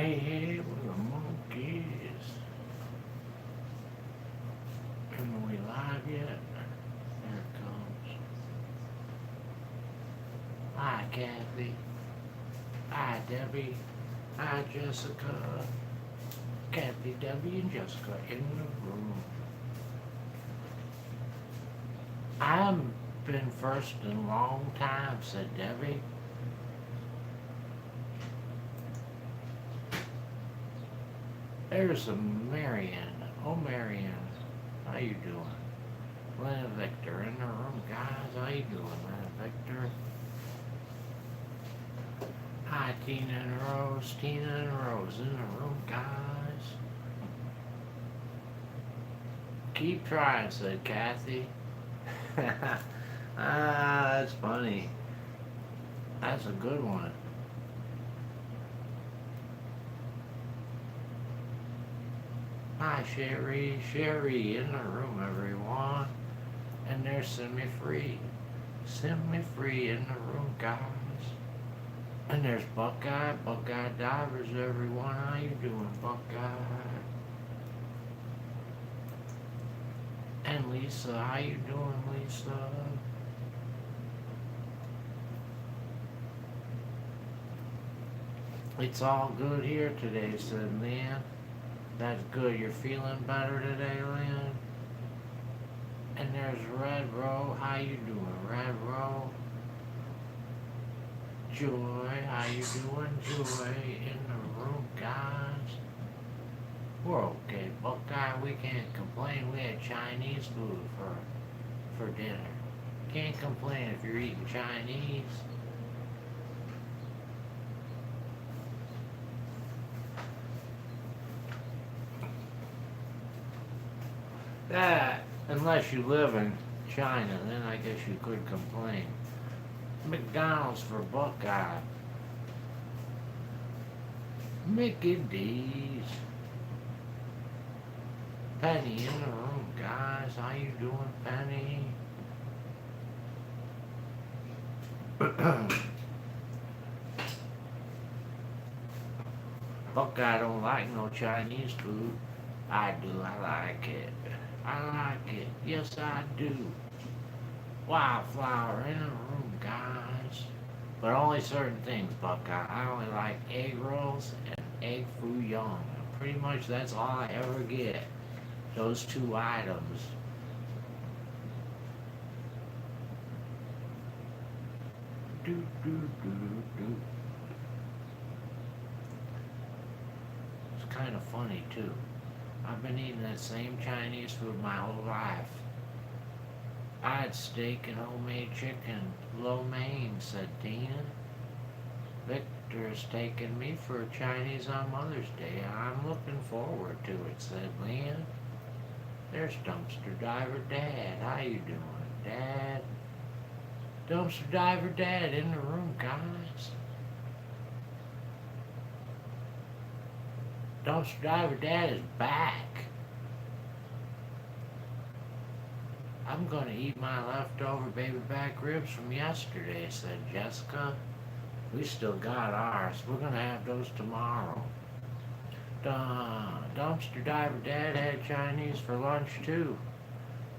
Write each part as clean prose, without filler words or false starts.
Hey, we're the monkeys. Are we live yet? There it comes. Hi, Kathy. Hi, Debbie. Hi, Jessica. Kathy, Debbie, and Jessica in the room. I haven't been first in a long time, said Debbie. There's a Marion. Oh, Marion. How you doing? Lynn and Victor in the room, guys. How you doing, Lynn and Victor? Hi, Tina and Rose. Tina and Rose in the room, guys. Keep trying, said Kathy. That's funny. That's a good one. Hi, Sherry. Sherry in the room, everyone. And there's Semi Free. Semi Free in the room, guys. And there's Buckeye. Buckeye Divers, everyone. How you doing, Buckeye? And Lisa. How you doing, Lisa? It's all good here today, said Lynn. That's good. You're feeling better today, Lynn? And there's Red Row. How you doing, Red Row? Joy. How you doing, Joy? In the room, guys. We're okay, Buckeye. We can't complain. We had Chinese food for dinner. Can't complain if you're eating Chinese. That, unless you live in China, then I guess you could complain. McDonald's for Buckeye. Mickey D's. Penny in the room, guys. How you doing, Penny? Buckeye don't like no Chinese food. I do. I like it. I like it. Yes, I do. Wildflower in the room, guys. But only certain things, Buckeye. I only like egg rolls and egg foo young. Pretty much that's all I ever get. Those two items. Do, do, do, do. It's kind of funny, too. I've been eating that same Chinese food my whole life. I had steak and homemade chicken, lo mein, said Tina. Victor's taking me for Chinese on Mother's Day. I'm looking forward to it, said Lynn. There's Dumpster Diver Dad. How you doing, Dad? Dumpster Diver Dad in the room, guys. Dumpster Diver Dad is back. I'm gonna eat my leftover baby back ribs from yesterday, said Jessica. We still got ours. We're gonna have those tomorrow. Dumpster Diver Dad had Chinese for lunch too.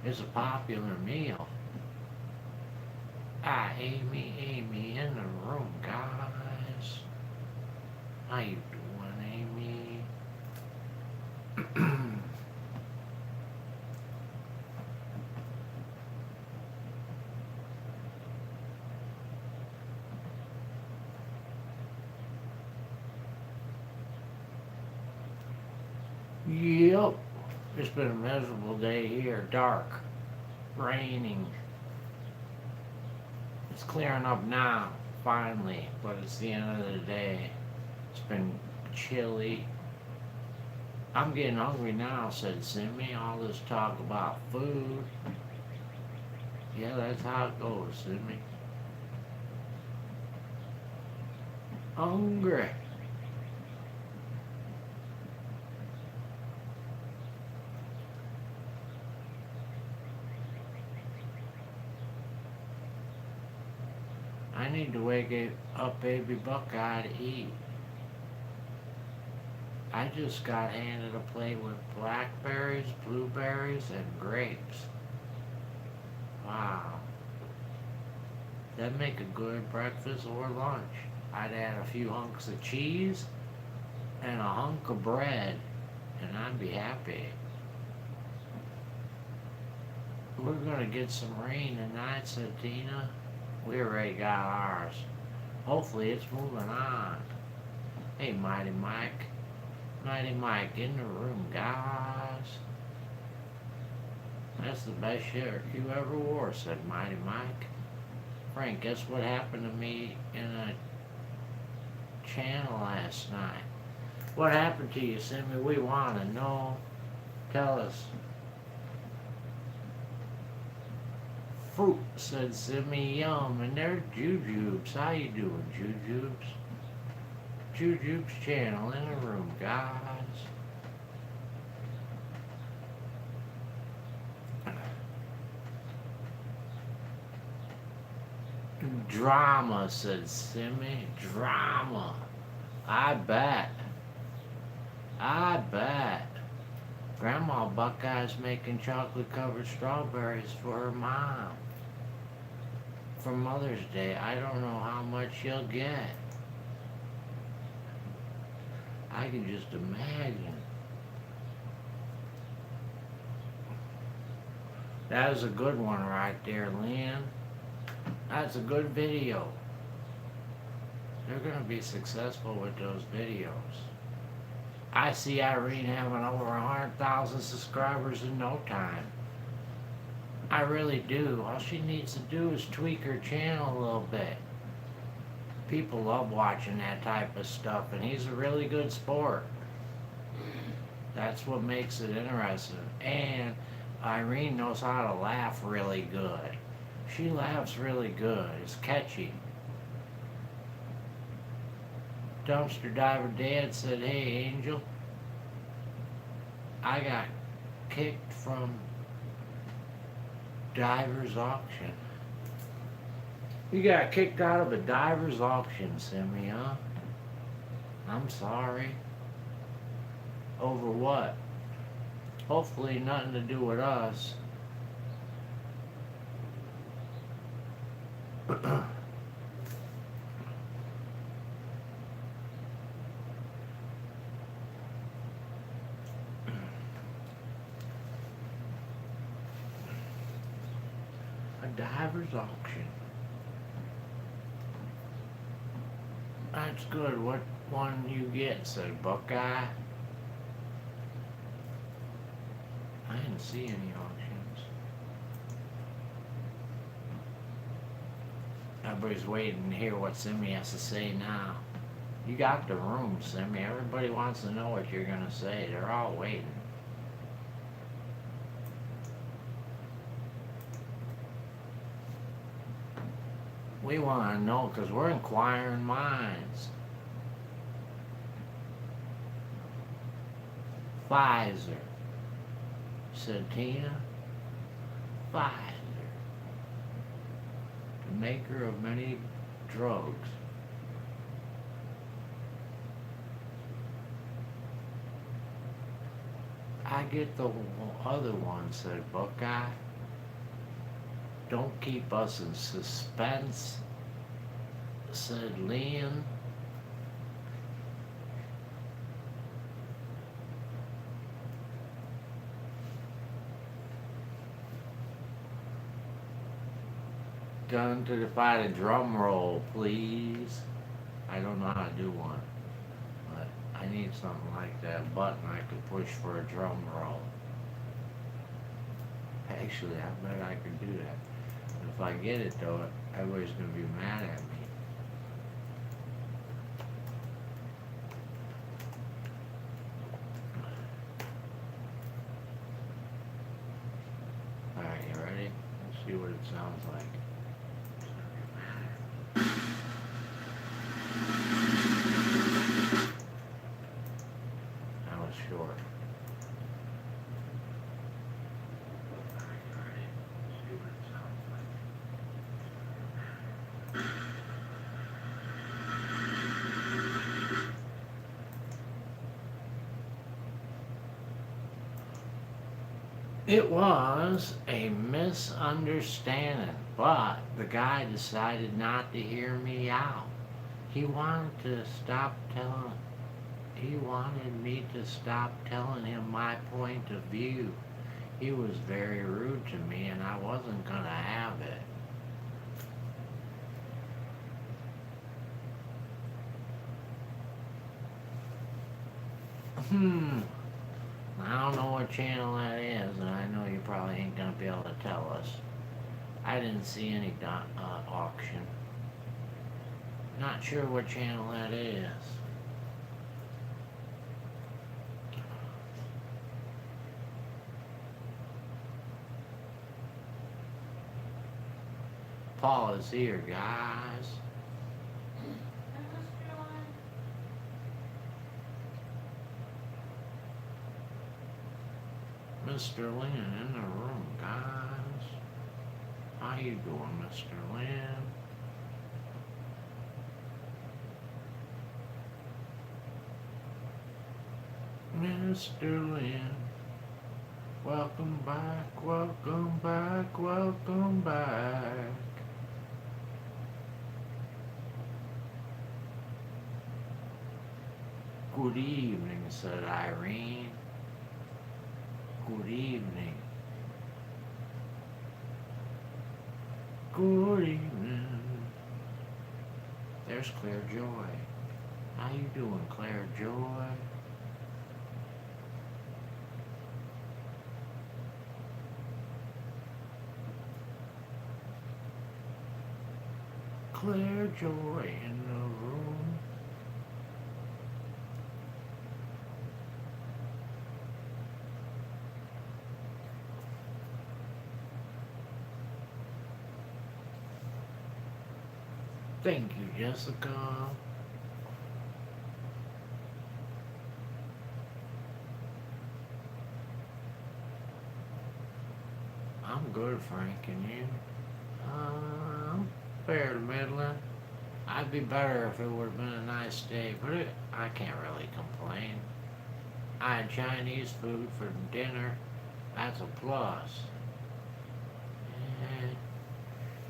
It's a popular meal. Hi, Amy in the room, guys. How you doing, Amy? Yep. It's been a miserable day here. Dark. Raining. It's clearing up now, finally, but it's the end of the day. It's been chilly. I'm getting hungry now, said Simi. All this talk about food. Yeah, that's how it goes, Simi. Hungry. I need to wake up baby Buckeye to eat. I just got handed a plate with blackberries, blueberries, and grapes. Wow. That'd make a good breakfast or lunch. I'd add a few hunks of cheese and a hunk of bread, and I'd be happy. We're gonna get some rain tonight, said Tina. We already got ours. Hopefully it's moving on. Hey, Mighty Mike. Mighty Mike in the room, guys. That's the best shirt you ever wore, said Mighty Mike. Frank, guess what happened to me in a channel last night? What happened to you, Simmy? We want to know. Tell us. Fruit, said Simmy. Yum. And there's Jujubes. How you doing, Jujubes? Jujubes channel in the room, guys. Drama, said Simmy. Drama. I bet. I bet. Grandma Buckeye's making chocolate-covered strawberries for her mom for Mother's Day. I don't know how much she'll get. I can just imagine. That is a good one right there, Lynn. That's a good video. They're going to be successful with those videos. I see Irene having over 100,000 subscribers in no time. I really do. All she needs to do is tweak her channel a little bit. People love watching that type of stuff, and he's a really good sport. That's what makes it interesting. And Irene knows how to laugh really good. She laughs really good. It's catchy. Dumpster Diver Dad said, hey, Angel, I got kicked from Diver's Auction. You got kicked out of a Diver's Auction, Simmy, huh? I'm sorry. Over what? Hopefully nothing to do with us. A Diver's Auction. That's good. What one you get, said Buckeye. I didn't see any auctions. Everybody's waiting to hear what Simmy has to say now. You got the room, Simmy. Everybody wants to know what you're going to say. They're all waiting. We want to know because we're inquiring minds. Pfizer, said Tina. Pfizer, the maker of many drugs. I get the other one, said Buckeye. Don't keep us in suspense, said Lynn. Done to defy the drum roll, please. I don't know how to do one, but I need something like that button I can push for a drum roll. Actually, I bet I could do that. If I get it though, everybody's gonna be mad at me. Alright, you ready? Let's see what it sounds like. That was short. It was a misunderstanding, but the guy decided not to hear me out. He wanted to stop telling, he wanted me to stop telling him my point of view. He was very rude to me and I wasn't gonna have it. Hmm, I don't know what channel that is, and I know you probably ain't gonna be able to tell us. I didn't see any auction. Not sure what channel that is. Paul is here, guys. Mr. Lynn in the room, guys. How you doing, Mr. Lynn? Mr. Lynn, welcome back, welcome back, welcome back. Good evening, said Irene. Good evening. Good evening. There's Claire Joy. How you doing, Claire Joy? Claire Joy in the room. Thank you, Jessica. I'm good, Frank, and you? Fair to middling. I'd be better if it would have been a nice day, but I can't really complain. I had Chinese food for dinner. That's a plus. And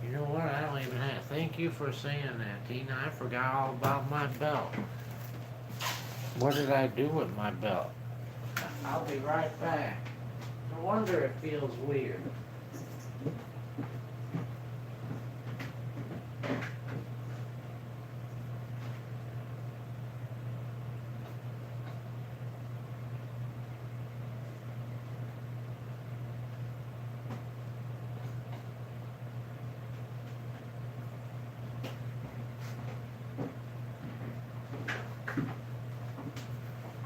you know what? I don't even have. Thank you for saying that, Tina. I forgot all about my belt. What did I do with my belt? I'll be right back. No wonder it feels weird.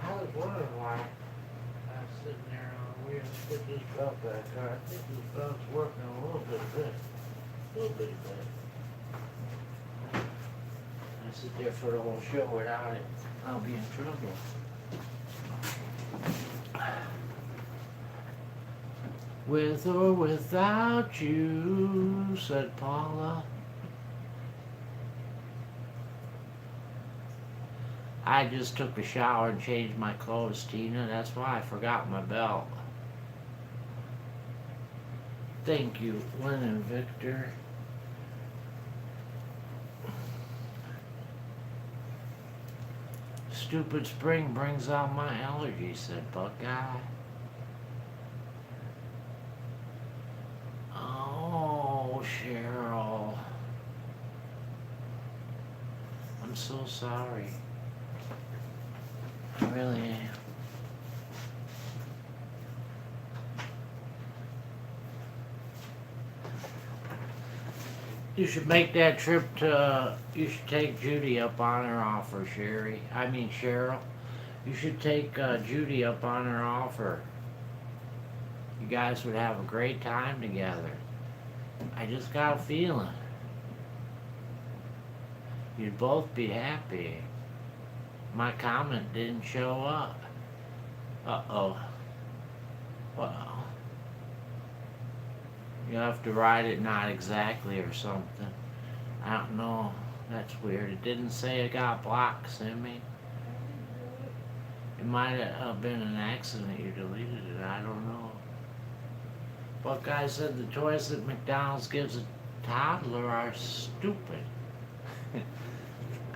I was wondering why I was sitting there on weird to put this belt back on. I think this belt's working a little bit better. A little bit better. I sit there for the whole show without it. I'll be in trouble. With or without you, said Paula. I just took a shower and changed my clothes, Tina. That's why I forgot my belt. Thank you, Lynn and Victor. Stupid spring brings out my allergies, said Buckeye. Oh, Cheryl. I'm so sorry. I really am. You should make that trip to, you should take Judy up on her offer, Cheryl. You should take Judy up on her offer. You guys would have a great time together. I just got a feeling. You'd both be happy. My comment didn't show up. Uh-oh. Well, you have to write it not exactly or something. I don't know. That's weird. It didn't say it got blocked, Simmy. It might have been an accident. You deleted it. I don't know. Buckeye said the toys that McDonald's gives a toddler are stupid.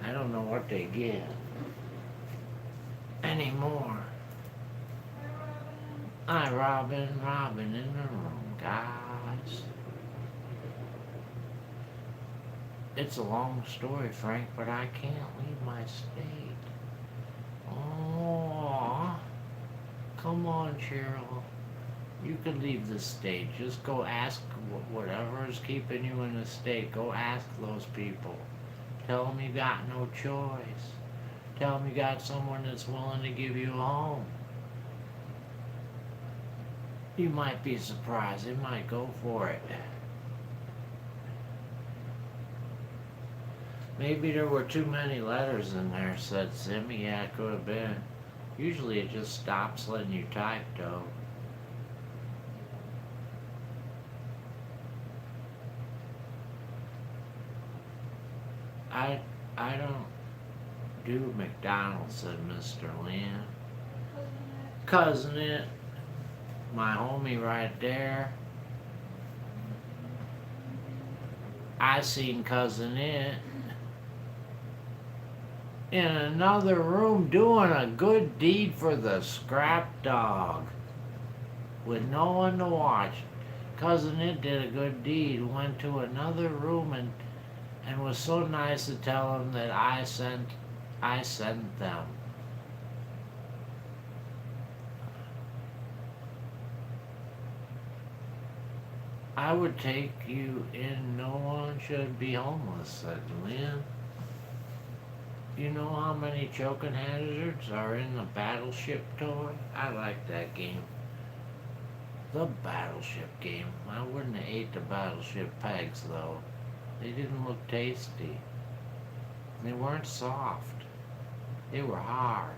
I don't know what they give anymore. Hi, Robin, Robin in the room, guys. It's a long story, Frank, but I can't leave my state. Oh, come on, Cheryl. You can leave the state. Just go ask whatever is keeping you in the state. Go ask those people. Tell them you got no choice. Tell them you got someone that's willing to give you a home. You might be surprised. They might go for it. Maybe there were too many letters in there, said Simmy. Yeah, it could have been. Usually it just stops letting you type, though. I don't do McDonald's, said Mr. Lynn. Cousin it, my homie right there. I seen Cousin it in another room doing a good deed for the Scrap Dog with no one to watch. Cousin it did a good deed, went to another room and was so nice to tell him that I sent them. I would take you in, no one should be homeless, said Lynn. You know how many choking hazards are in the Battleship toy? I like that game. The Battleship game. I wouldn't have ate the Battleship pegs, though. They didn't look tasty. They weren't soft. They were hard.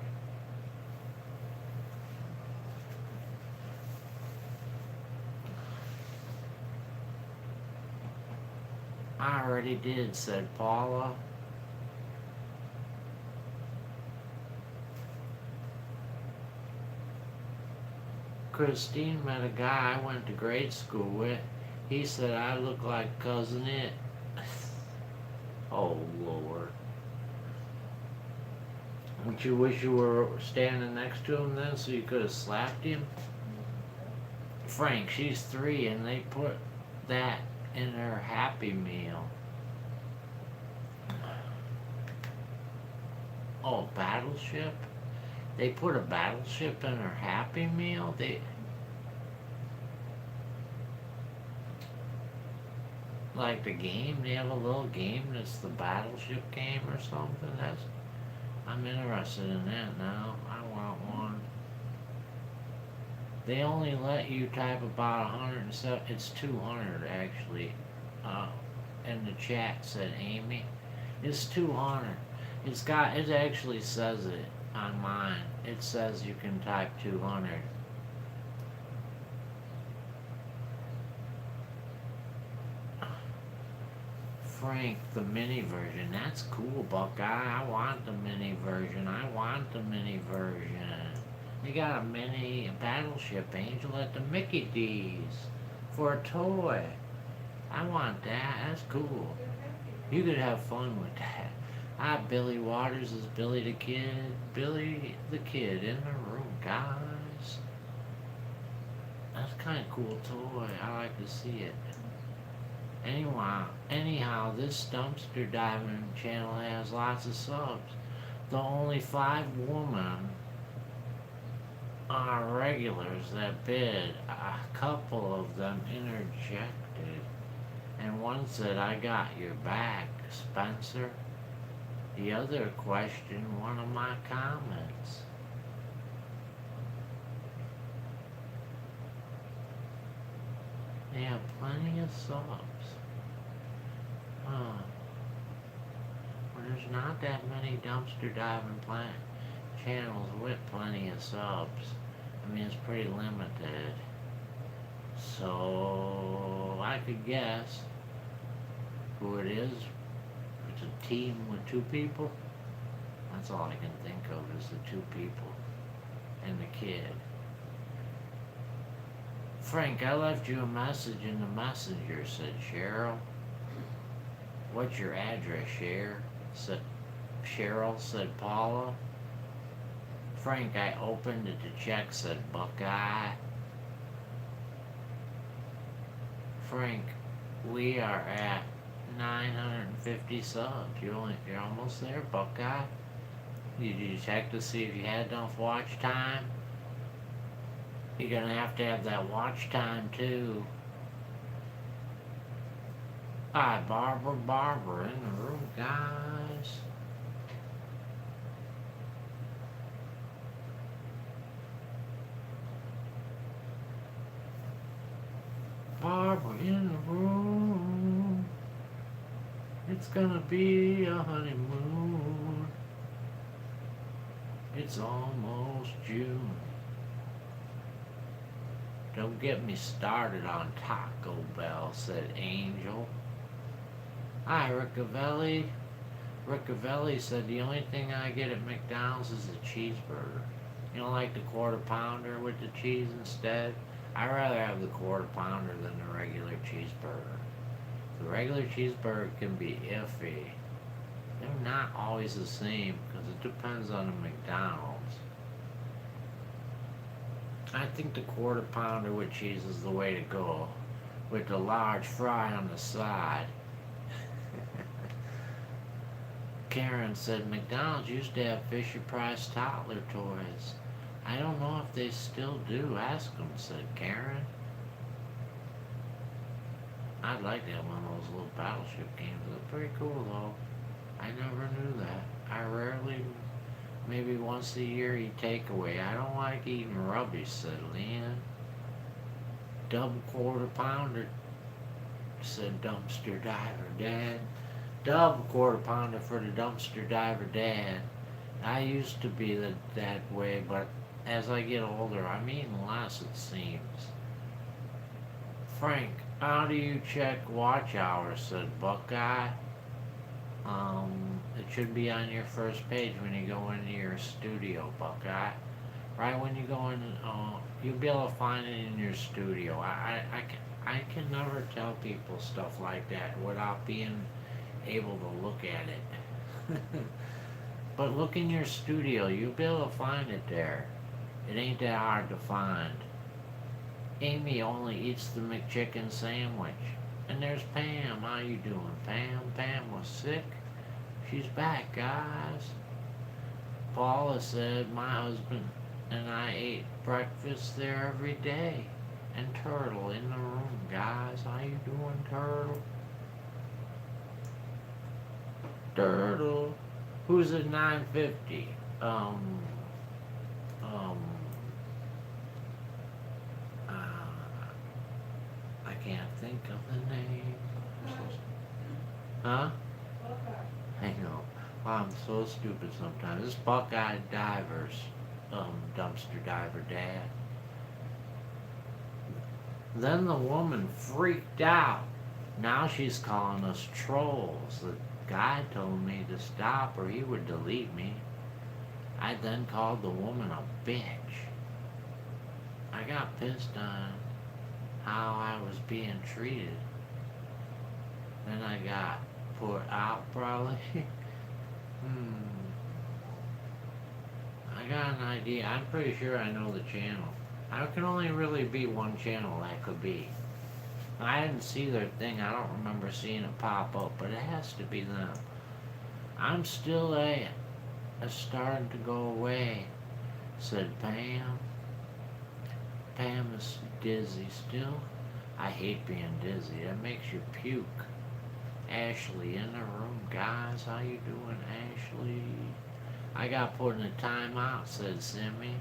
I already did, said Paula. Christine met a guy I went to grade school with. He said I look like Cousin It. Oh, Lord. Don't you wish you were standing next to him then so you could have slapped him? Frank, she's 3 and they put that in her Happy Meal. Oh, Battleship? They put a Battleship in her Happy Meal? Like the game, they have a little game that's the Battleship game or something. I'm interested in that now. I want one. They only let you type about 107. It's 200 actually. In the chat said Amy. It's 200. It actually says it on mine. It says you can type 200. Frank, the mini version. That's cool, Buckeye. I want the mini version. They got a mini Battleship Angel at the Mickey D's for a toy. I want that. That's cool. You could have fun with that. Billy Waters is Billy the Kid. Billy the Kid in the room, guys. That's kind of cool toy. I like to see it. Anyhow, this dumpster diving channel has lots of subs. The only 5 women are regulars that bid. A couple of them interjected. And one said, I got your back, Spencer. The other questioned one of my comments. They have plenty of subs. Well, there's not that many dumpster diving channels with plenty of subs. I mean, it's pretty limited. So, I could guess who it is. It's a team with 2 people. That's all I can think of is the 2 people and the kid. Frank, I left you a message in the messenger, said Cheryl. What's your address, said Cheryl, said Paula. Frank, I opened it to check, said Buckeye. Frank, we are at 950 subs. You're almost there, Buckeye. Did you check to see if you had enough watch time? You're gonna have to have that watch time too. Hi, Barbara in the room, guys. Barbara in the room. It's gonna be a honeymoon. It's almost June. Don't get me started on Taco Bell, said Angel. Hi, Riccavelli. Riccavelli said the only thing I get at McDonald's is a cheeseburger. You don't like the quarter pounder with the cheese instead? I'd rather have the quarter pounder than the regular cheeseburger. The regular cheeseburger can be iffy. They're not always the same because it depends on the McDonald's. I think the quarter pounder with cheese is the way to go, with the large fry on the side. Karen said McDonald's used to have Fisher Price toddler toys. I don't know if they still do. Ask them, said Karen. I'd like to have one of those little battleship games. They're pretty cool though. I never knew that. I rarely, maybe once a year, eat takeaway. I don't like eating rubbish, said Leanne. Double quarter pounder, said Dumpster Diver Dad. Double quarter pounder for the Dumpster Diver Dad. I used to be that way, but as I get older, I'm eating less, it seems. Frank, how do you check watch hours, said Buckeye. It should be on your first page when you go into your studio, Buckeye. Right when you go in, you'll be able to find it in your studio. I can never tell people stuff like that without being able to look at it. But look in your studio, you'll be able to find it there. It ain't that hard to find. Amy only eats the McChicken sandwich. And there's Pam. How you doing, Pam? Pam was sick. She's back, guys. Paula said my husband and I ate breakfast there every day. And Turtle in the room, guys. How you doing, Turtle? Turtle. Who's at 950? I can't think of the name. Huh? I know. I'm so stupid sometimes. This Buckeye Divers, Dumpster Diver Dad. Then the woman freaked out. Now she's calling us trolls. The guy told me to stop or he would delete me. I then called the woman a bitch. I got pissed on how I was being treated. Then I got put out probably. I got an idea. I'm pretty sure I know the channel. I can only really be one channel that could be. I didn't see their thing. I don't remember seeing it pop up, but it has to be them. I'm still there. It's starting to go away, said Pam. Pam is dizzy still. I hate being dizzy. That makes you puke. Ashley in the room. Guys, how you doing, Ashley? I got put in a timeout, said Simmy.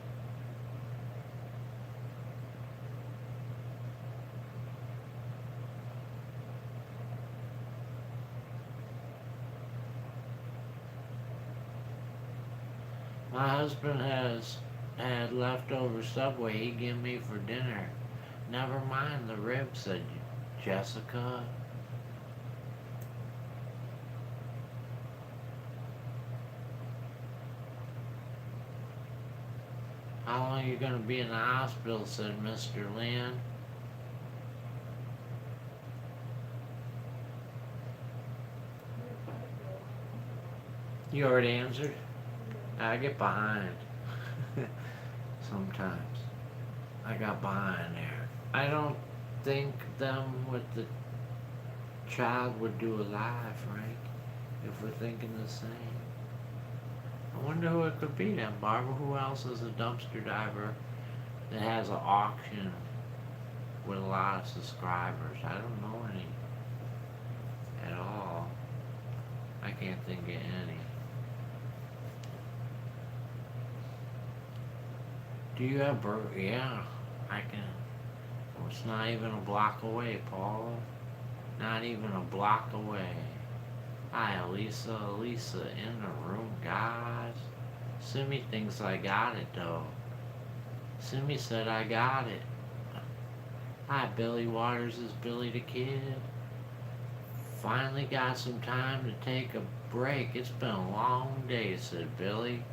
My husband had leftover Subway he gave me for dinner. Never mind the ribs, said Jessica. How long are you going to be in the hospital, said Mr. Lynn. You already answered? I get behind. Sometimes. I got behind there. I don't think them with the child would do a live, Frank, if we're thinking the same. I wonder who it could be then, Barbara. Who else is a dumpster diver that has an auction with a lot of subscribers? I don't know any at all. I can't think of any. Do you have burger? Yeah, I can. Oh, it's not even a block away, Paul. Not even a block away. Hi, Elisa. Elisa in the room, guys. Simi thinks I got it, though. Simi said I got it. Hi, Billy Waters is Billy the Kid. Finally got some time to take a break. It's been a long day, said Billy.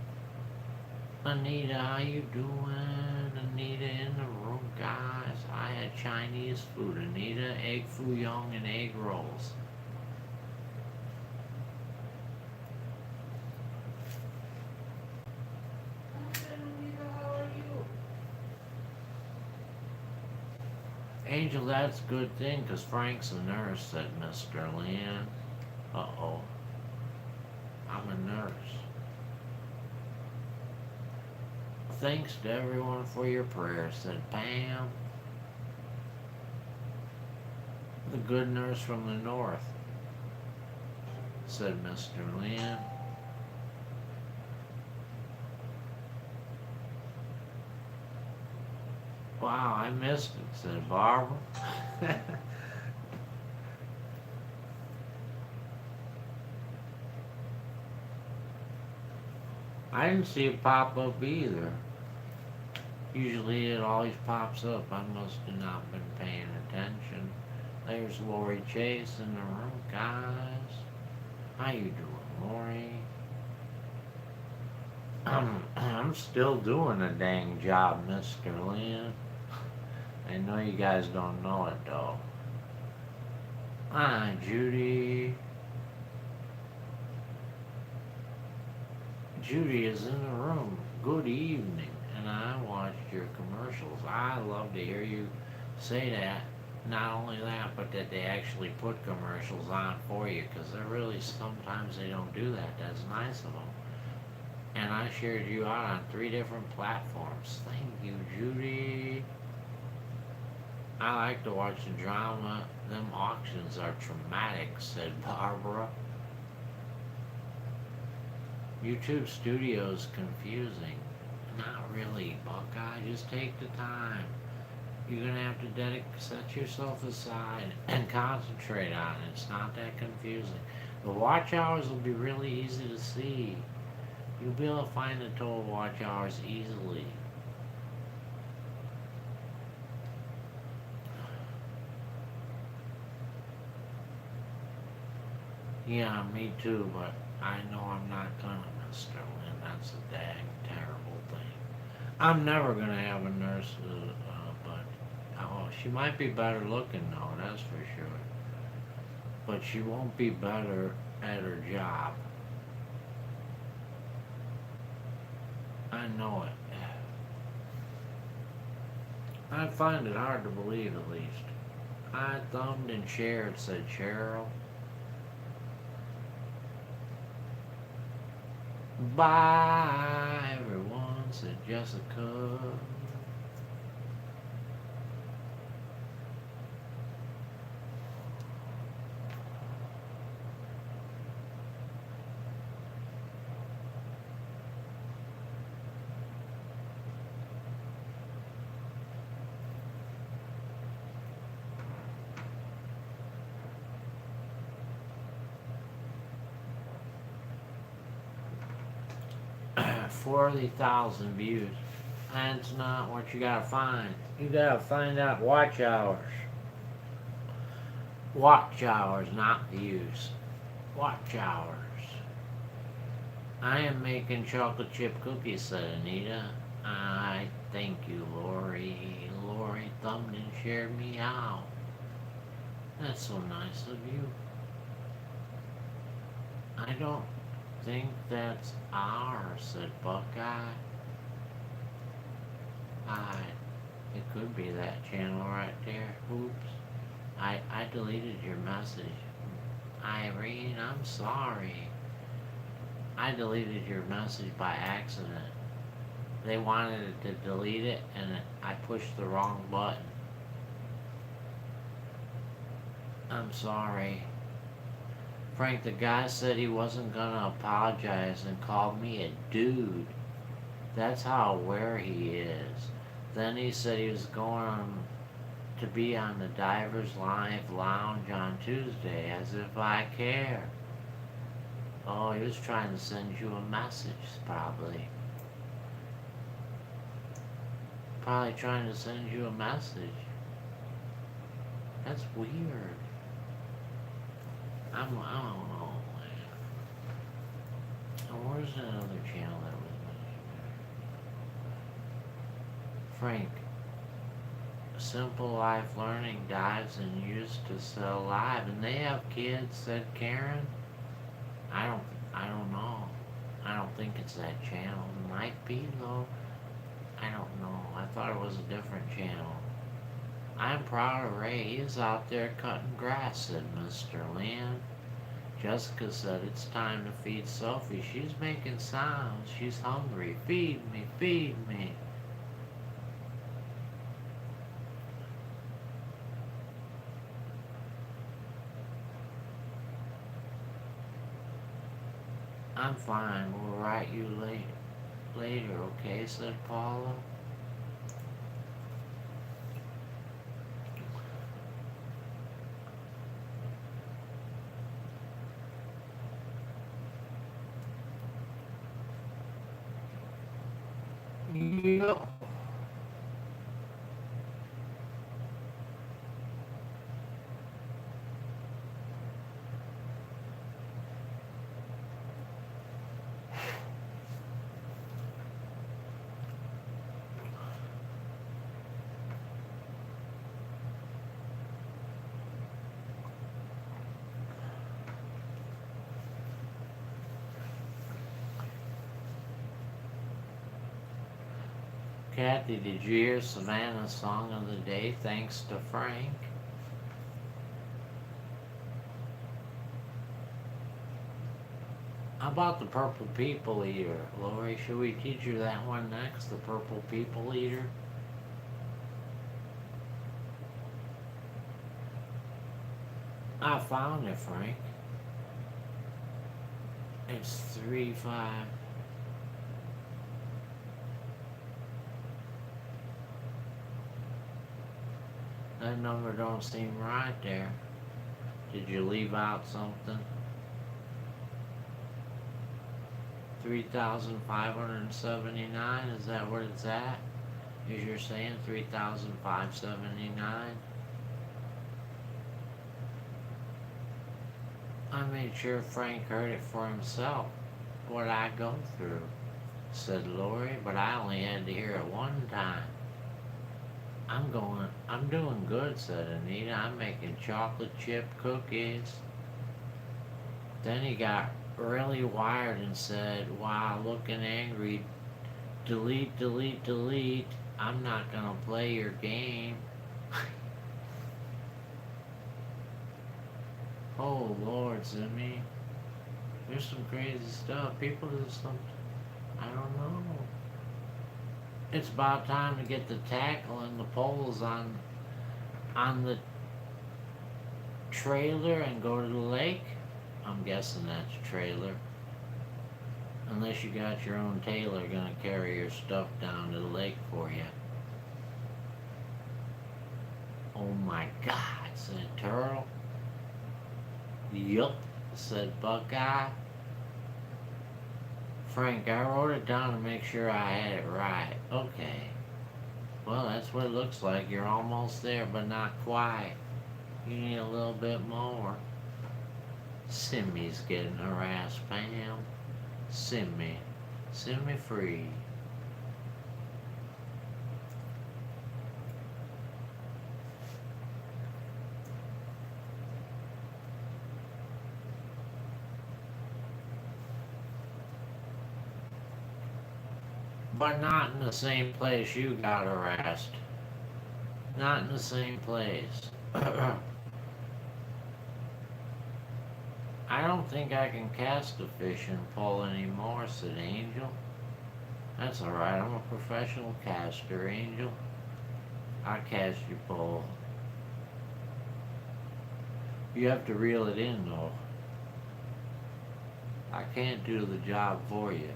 Anita, how you doing? Anita in the room, guys. I had Chinese food. Anita, egg foo young and egg rolls. Angel, that's a good thing, 'cause Frank's a nurse, said Mr. Lynn. Uh-oh. I'm a nurse. Thanks to everyone for your prayers, said Pam. The good nurse from the north, said Mr. Lynn. Wow, I missed it, said Barbara. I didn't see it pop up either. Usually it always pops up. I must have not been paying attention. There's Lori Chase in the room, guys. How you doing, Lori? I'm still doing a dang job, Mr. Lynn. I know you guys don't know it, though. Hi, Judy. Judy is in the room. Good evening. And I watched your commercials. I love to hear you say that. Not only that, but that they actually put commercials on for you, because they're really, sometimes they don't do that. That's nice of them. And I shared you out on 3 different platforms. Thank you, Judy. I like to watch the drama. Them auctions are traumatic, said Barbara. YouTube Studio's confusing. Not really, Buckeye. Just take the time. You're gonna have to set yourself aside and concentrate on it. It's not that confusing. The watch hours will be really easy to see. You'll be able to find the total watch hours easily. Yeah, me too, but I know I'm not gonna, Mr. Lynn. That's a dang terrible thing. I'm never gonna have a nurse, but oh, she might be better looking though, that's for sure. But she won't be better at her job. I know it. I find it hard to believe, at least. I thumbed and shared, said Cheryl. Bye, everyone, said Jessica. $40,000 views. That's not what you gotta find. You gotta find out watch hours. Watch hours, not views. Watch hours. I am making chocolate chip cookies, said Anita. I thank you, Lori. Lori thumbed and shared me out. That's so nice of you. I don't think that's ours, said Buckeye. I, it could be that channel right there. Oops. I deleted your message. Irene, I'm sorry. I deleted your message by accident. They wanted it to delete it, and I pushed the wrong button. I'm sorry. Frank, the guy said he wasn't gonna apologize and called me a dude. That's how aware he is. Then he said he was going to be on the Divers Live Lounge on Tuesday, as if I care. Oh, he was trying to send you a message, probably. Probably trying to send you a message. That's weird. I don't know, man. Where's that other channel that was mentioned? Frank, Simple Life Learning dives and used to sell live, and they have kids, said Karen. I don't know. I don't think it's that channel. It might be though. I don't know. I thought it was a different channel. I'm proud of Ray. He's out there cutting grass, said Mr. Lynn. Jessica said it's time to feed Sophie. She's making sounds. She's hungry. Feed me, feed me. I'm fine. We'll write you later, okay, said Paula. Yep. Kathy, did you hear Savannah's song of the day? Thanks to Frank. How about the Purple People Eater? Lori, should we teach you that one next? The Purple People Eater? I found it, Frank. It's 3-5. That number don't seem right there. Did you leave out something? 3,579, is that what it's at? Is you're saying 3,579? I made sure Frank heard it for himself, what I go through, said Lori, but I only had to hear it one time. I'm doing good, said Anita. I'm making chocolate chip cookies. Then he got really wired and said, wow, looking angry, delete, delete, delete. I'm not gonna play your game. Oh, Lord, Zimmy. There's some crazy stuff. People do something. I don't know. It's about time to get the tackle and the poles on the trailer and go to the lake. I'm guessing that's a trailer. Unless you got your own tailor gonna carry your stuff down to the lake for you. Oh my God, said Turtle. Yup, said Buckeye. Frank, I wrote it down to make sure I had it right. Okay. Well, that's what it looks like. You're almost there, but not quite. You need a little bit more. Simmy's getting harassed, Pam. Simmy. Simmy free. But not in the same place you got harassed. Not in the same place. I don't think I can cast a fishing pole anymore, said Angel. That's alright, I'm a professional caster, Angel. I cast your pole. You have to reel it in, though. I can't do the job for you.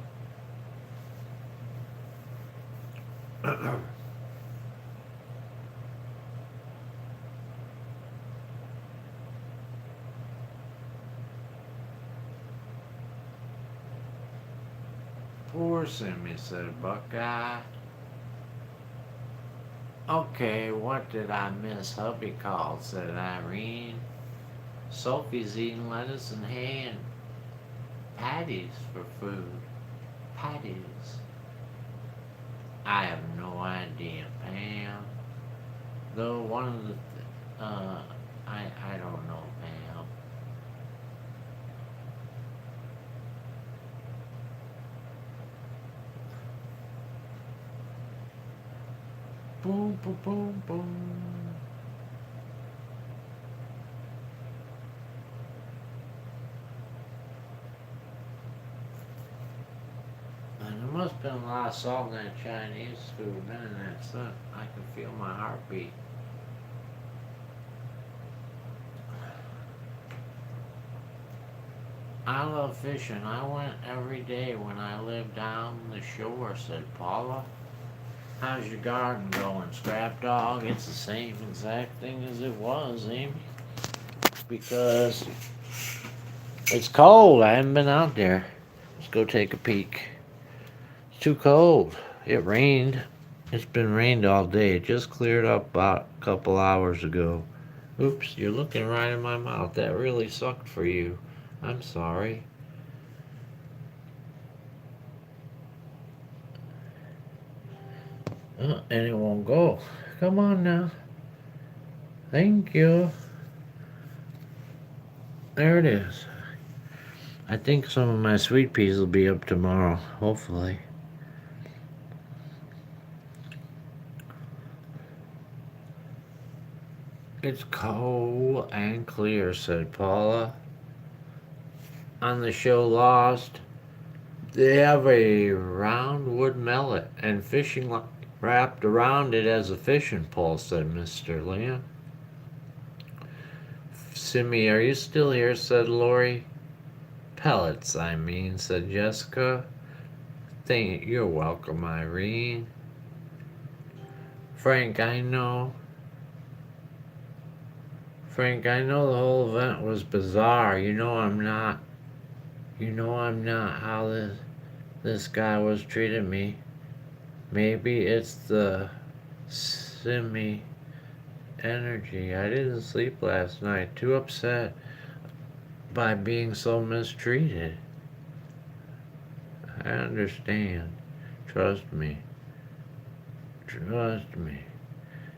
Poor Simmy, said Buckeye. Okay, what did I miss? Hubby called, said Irene. Sophie's eating lettuce and hay and patties for food. Patties. I have no idea, Pam. Though one of the, I don't know, Pam. Boom, boom, boom, boom. And there must have been a lot of salt in that Chinese food, been in that sun. I can feel my heartbeat. I love fishing. I went every day when I lived down the shore, said Paula. How's your garden going, Scrap Dog? It's the same exact thing as it was, Amy. Because it's cold. I haven't been out there. Let's go take a peek. It's too cold. It rained. It's been rained all day. It just cleared up about a couple hours ago. Oops, you're looking right in my mouth. That really sucked for you. I'm sorry. And it won't go. Come on now. Thank you. There it is. I think some of my sweet peas will be up tomorrow, hopefully. It's cold and clear, said Paula. On the show Lost, they have a round wood mallet and fishing line wrapped around it as a fishing pole, said Mr. Lamb. Simmy, are you still here, said Lori. Pellets, I mean, said Jessica. You're welcome, Irene. Frank, I know the whole event was bizarre. You know I'm not how this guy was treating me. Maybe it's the Simmy energy. I didn't sleep last night. Too upset by being so mistreated. I understand. Trust me. Trust me.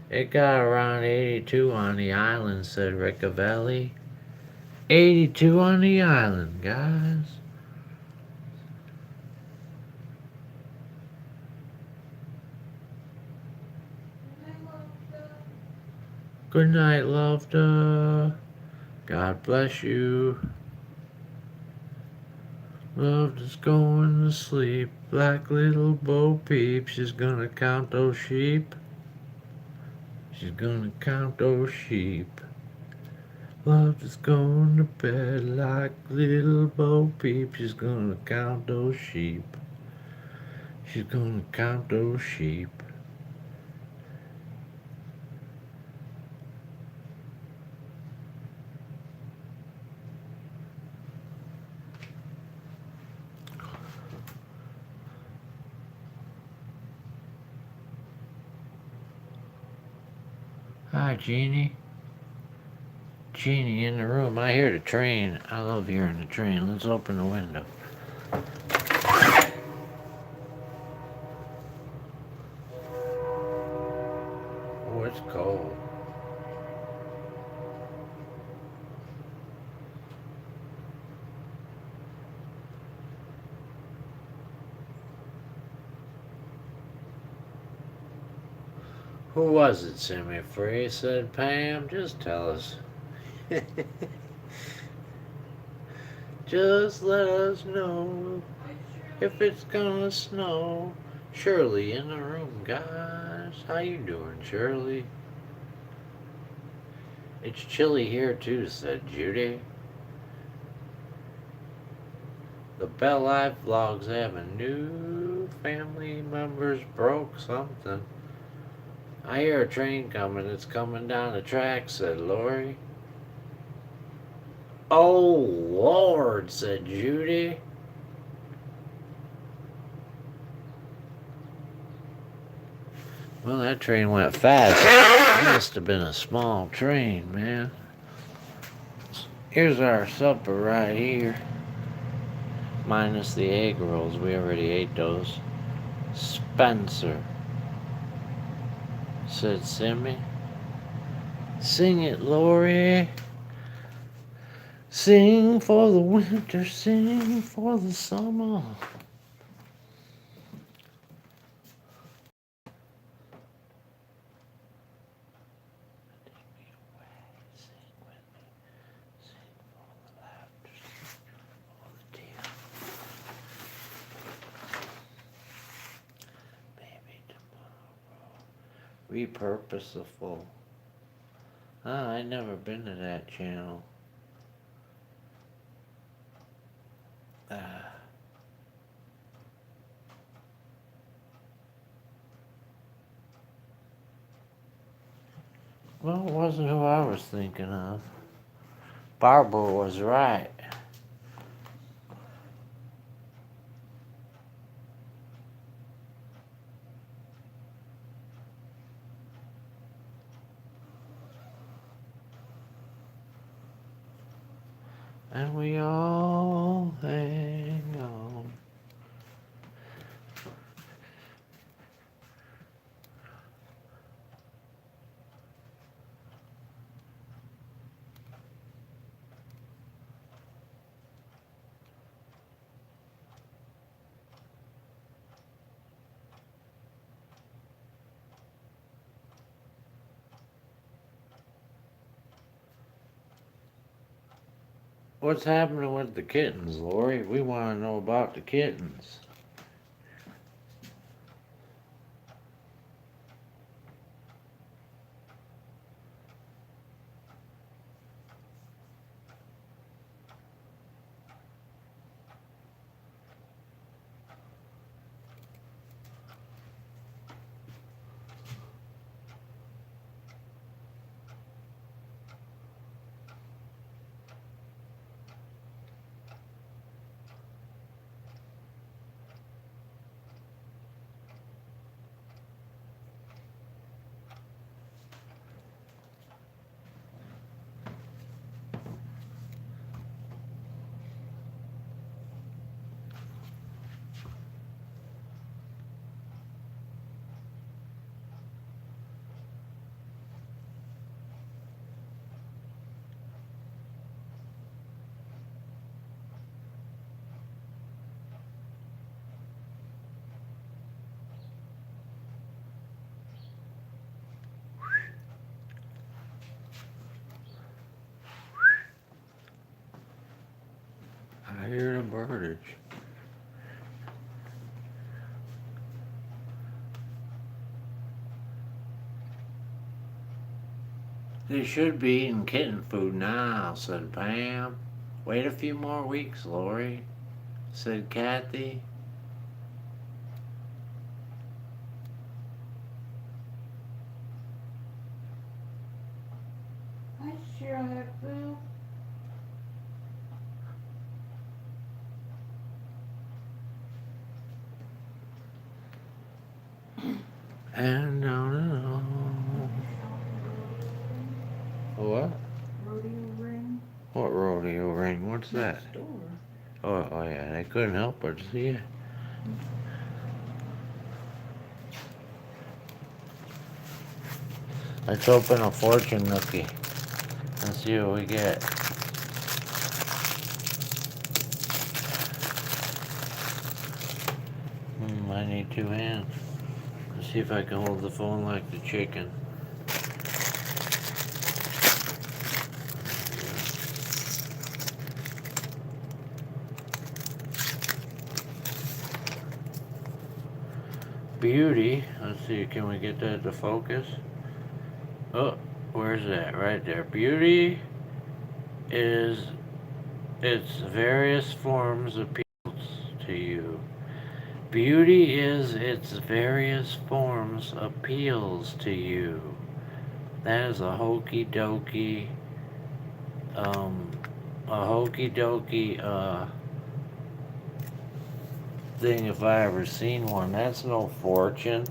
It got around 82 on the island, said Riccavelli. 82 on the island, guys. Good night, loved. God bless you. Loved is going to sleep. Black little Bo Peep. She's gonna count those sheep. She's gonna count those sheep. Love is going to bed like little Bo Peep. She's gonna count those sheep. She's gonna count those sheep. Hi, Jeannie. Jeannie in the room. I hear the train. I love hearing the train. Let's open the window. Oh, it's cold. Who was it, Semi-Free? Said Pam. Just tell us. Just let us know if it's gonna snow. Shirley in the room, guys. How you doing, Shirley? It's chilly here too, said Judy. The Bell Life vlogs having new family members broke something. I hear a train coming. It's coming down the track, said Lori. Oh, Lord, said Judy. Well, that train went fast. It must have been a small train, man. Here's our supper right here. Minus the egg rolls. We already ate those. Spencer, said Simmy. Sing it, Lori. Sing for the winter, sing for the summer. Repurposeful. I never been to that channel. Well, it wasn't who I was thinking of. Barbara was right. And we all hang on. What's happening with the kittens, Lori? We want to know about the kittens. I hear the birdage. They should be eating kitten food now, said Pam. Wait a few more weeks, Lori, said Kathy. I sure have food. And no. What? Rodeo ring. What rodeo ring? What's that? Next door. Oh yeah, they couldn't help but see it. Let's open a fortune cookie and see what we get. I need two hands. Let's See if I can hold the phone like the chicken. Beauty. Let's see, can we get that to focus? Oh, where's that? Right there. Beauty is its various forms appeals to you. Beauty is its various forms appeals to you. That is a hokey dokey thing if I ever seen one. That's no fortune.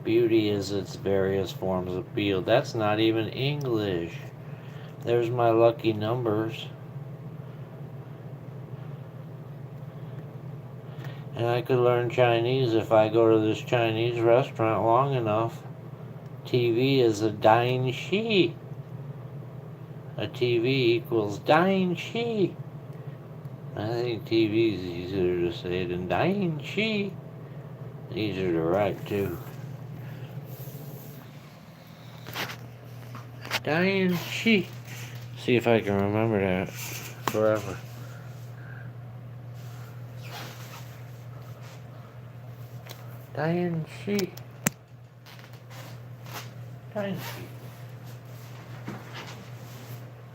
Beauty is its various forms of appeal. That's not even English. There's my lucky numbers. And I could learn Chinese if I go to this Chinese restaurant long enough. TV is a dying she. A TV equals dying she. I think TV is easier to say than dying she. Easier to write too. Dying she. See if I can remember that forever. Dying she. Dying she.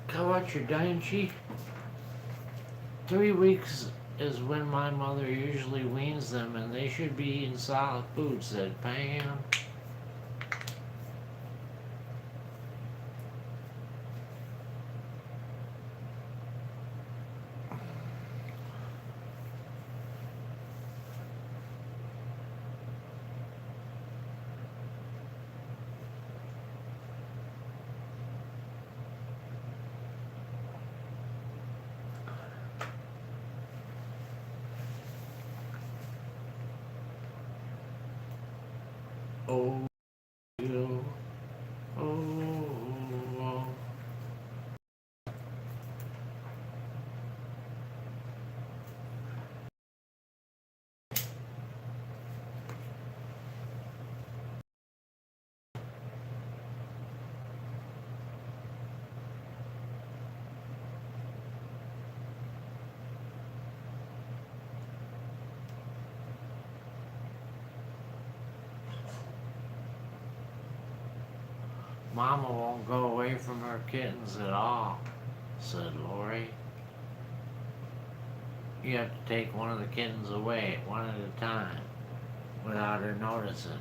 How about your dying she? 3 weeks is when my mother usually weans them, and they should be eating solid food, said Pam. Oh, you. Oh. Mama won't go away from her kittens at all, said Lori. You have to take one of the kittens away, one at a time, without her noticing.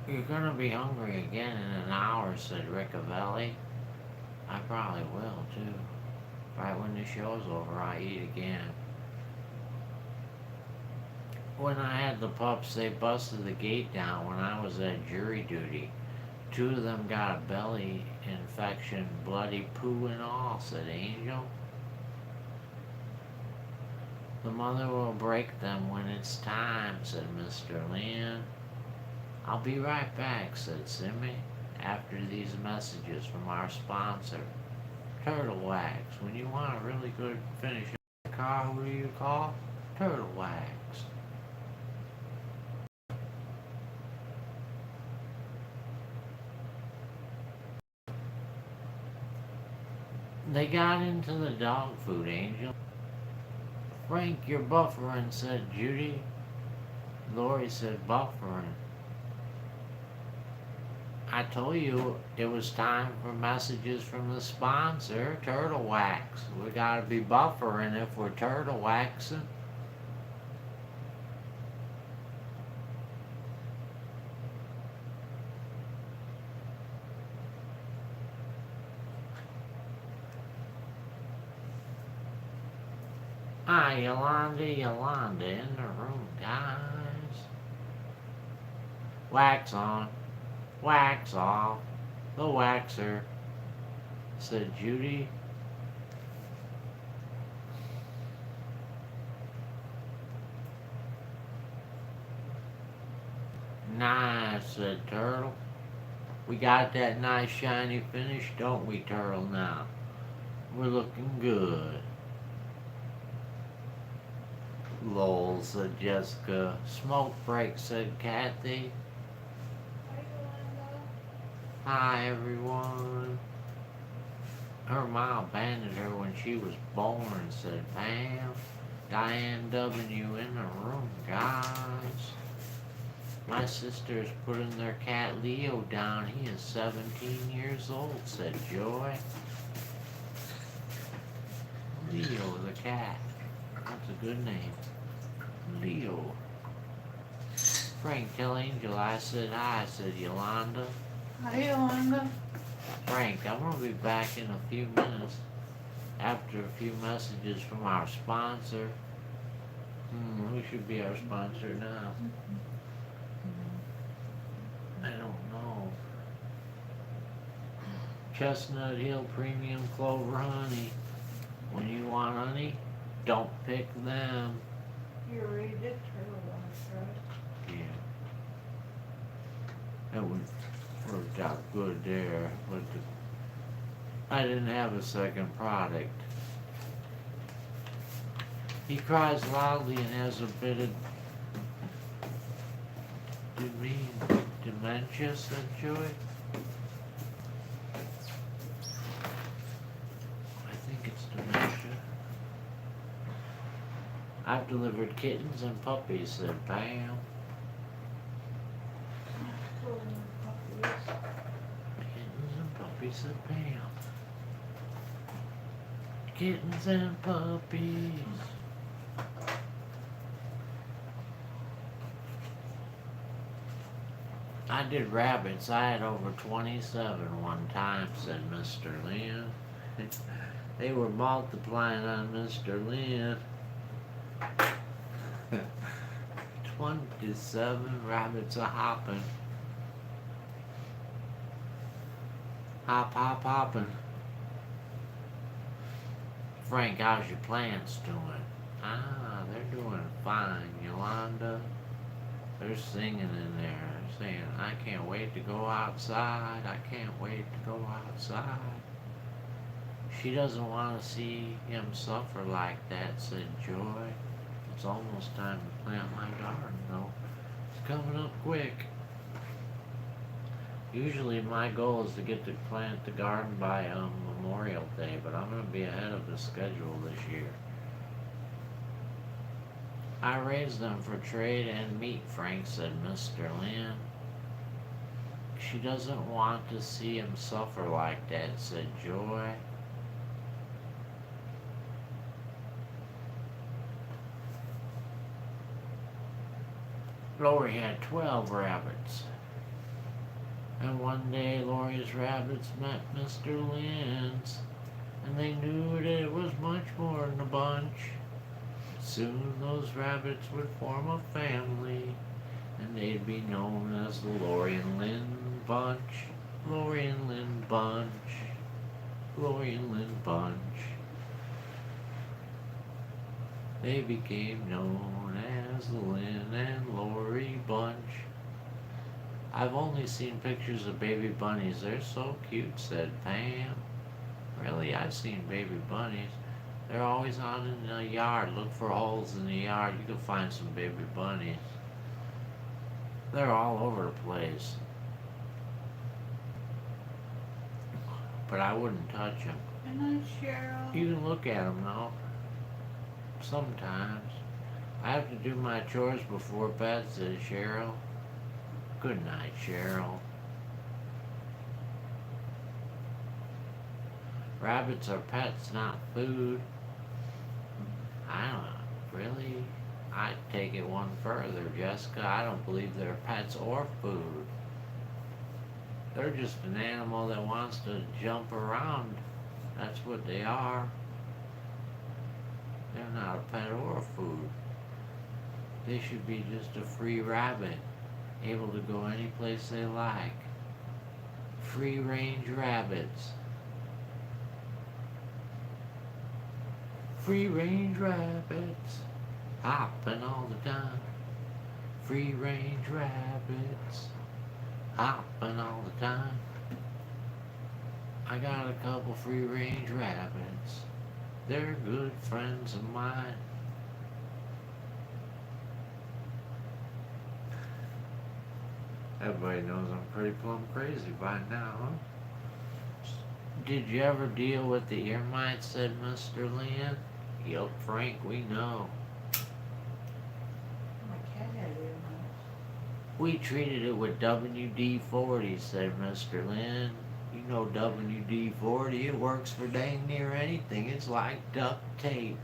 You're gonna be hungry again in an hour, said Riccavelli. I probably will, too. Right when the show's over, I eat again. When I had the pups, they busted the gate down when I was at jury duty. 2 of them got a belly infection, bloody poo and all, said Angel. The mother will break them when it's time, said Mr. Lynn. I'll be right back, said Simmy, after these messages from our sponsor, Turtle Wax. When you want a really good finish on your car, who do you call? Turtle Wax. They got into the dog food, Angel. Frank, you're buffering, said Judy. Lori said buffering. I told you it was time for messages from the sponsor, Turtle Wax. We gotta be buffering if we're turtle waxing. Ah, Yolanda in the room, guys. Wax on, wax off, the waxer, said Judy. Nice, said Turtle. We got that nice shiny finish, don't we, Turtle, now? We're looking good. Lol, said Jessica. Smoke break, said Kathy. Hi, everyone. Her mom abandoned her when she was born, said Pam. Diane W. in the room, guys. My sisters putting their cat Leo down. He is 17 years old, said Joy. Leo the cat. That's a good name. Leo. Frank, tell Angel I said hi, said Yolanda. Hi, Yolanda. Frank, I'm going to be back in a few minutes after a few messages from our sponsor. Who should be our sponsor now? I don't know. Chestnut Hill Premium Clover Honey. When you want honey, don't pick them. You already did turtle ones, right? Yeah. That one worked out good there, but I didn't have a second product. He cries loudly and has a bit of dementia, said Joy. I think it's dementia. I've delivered kittens and puppies, said Pam. Kittens and puppies, said Pam. Kittens and puppies. I did rabbits. I had over 27 one time, said Mr. Lynn. They were multiplying on Mr. Lynn. 27 rabbits a hopping. Hop, hop, hopping. Frank, how's your plants doing? Ah, they're doing fine, Yolanda. They're singing in there, saying, I can't wait to go outside. I can't wait to go outside. She doesn't want to see him suffer like that, said Joy. It's almost time to plant my garden, though. It's coming up quick. Usually my goal is to get to plant the garden by Memorial Day, but I'm going to be ahead of the schedule this year. I raised them for trade and meat, Frank, said Mr. Lynn. She doesn't want to see him suffer like that, said Joy. Lori had 12 rabbits. And one day Lori's rabbits met Mr. Lynn's, and they knew that it was much more than a bunch. Soon those rabbits would form a family, and they'd be known as the Lori and Lynn Bunch. Lori and Lynn Bunch. Lori and Lynn Bunch. They became known as the Lynn and Lori Bunch. I've only seen pictures of baby bunnies. They're so cute, said Pam. Really, I've seen baby bunnies. They're always out in the yard. Look for holes in the yard. You can find some baby bunnies. They're all over the place. But I wouldn't touch them. Good night, Cheryl. You can look at them, though. Sometimes. I have to do my chores before bed, said Cheryl. Good night, Cheryl. Rabbits are pets, not food. I don't know. Really? I'd take it one further, Jessica. I don't believe they're pets or food. They're just an animal that wants to jump around. That's what they are. They're not a pet or food. They should be just a free rabbit, able to go any place they like. Free range rabbits. Free range rabbits, hopping all the time. Free range rabbits, hopping all the time. I got a couple free range rabbits. They're good friends of mine. Everybody knows I'm pretty plumb crazy by now, huh? Did you ever deal with the ear mites, said Mr. Lynn? Yup, Frank, we know. My cat had earmuffs. We treated it with WD-40, said Mr. Lynn. You know WD-40, it works for dang near anything. It's like duct tape.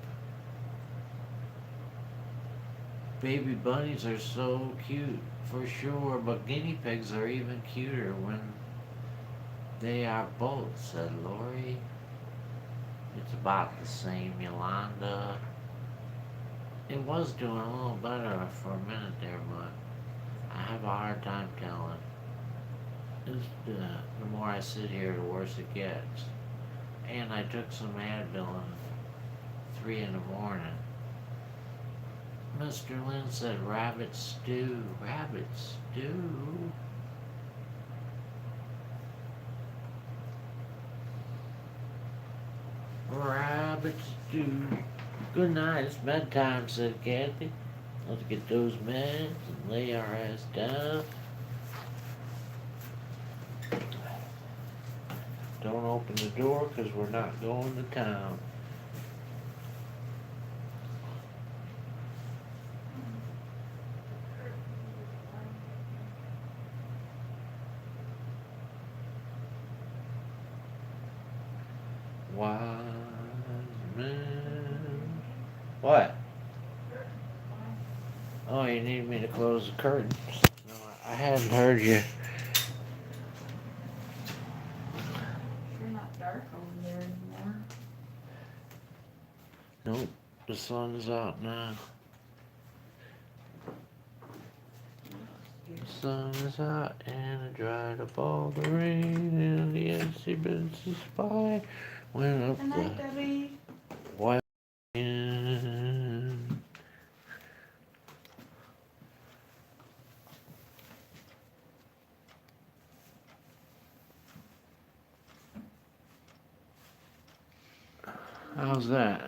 Baby bunnies are so cute, for sure, but guinea pigs are even cuter when they are both, said Lori. It's about the same, Yolanda. It was doing a little better for a minute there, but I have a hard time telling. The more I sit here, the worse it gets. And I took some Advil at 3 in the morning. Mr. Lynn said rabbit stew. Rabbit stew? Rabbit stew. Good night, it's bedtime, said Kathy. Let's get those meds and lay our ass down. Don't open the door, 'cause we're not going to town. Wise man. What? Oh, you need me to close the curtains? No, I hadn't heard you. Sure not dark over there anymore. Nope, the sun's out now. The sun is out and it dried up all the rain and the itsy bitsy spy went up Good night, the Debbie. white end. How's that?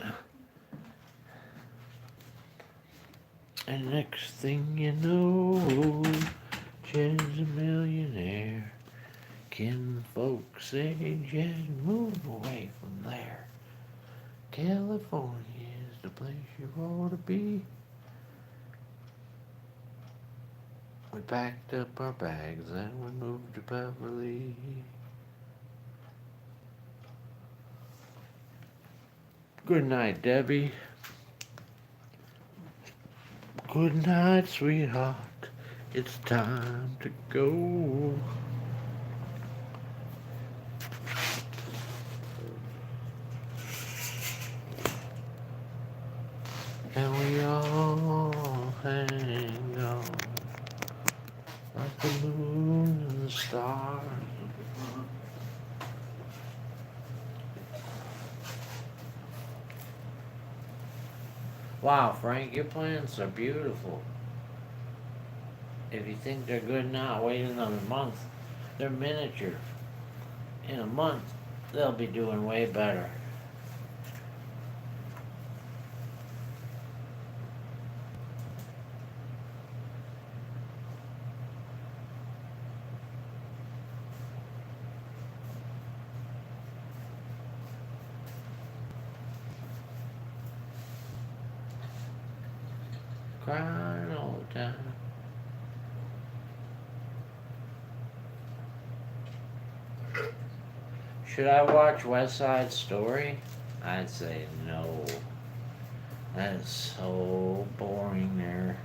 And next thing you know, Jed's a millionaire. Kin folks say, Jed, move away from there. California is the place you ought to be. We packed up our bags and we moved to Beverly. Good night, Debbie. Good night, sweetheart. It's time to go. And we all hang on like the moon and the stars. Wow, Frank, your plants are beautiful. If you think they're good now, wait another month. They're miniature. In a month, they'll be doing way better. Crying all the time. Should I watch West Side Story? I'd say no. That is so boring there.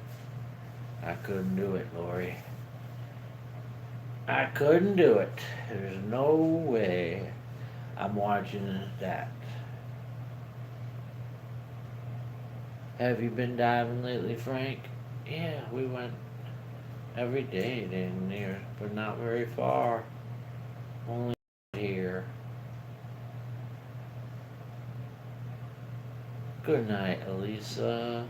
I couldn't do it, Lori. I couldn't do it. There's no way I'm watching that. Have you been diving lately, Frank? Yeah, we went every day down there, but not very far. Only here. Good night, Elisa.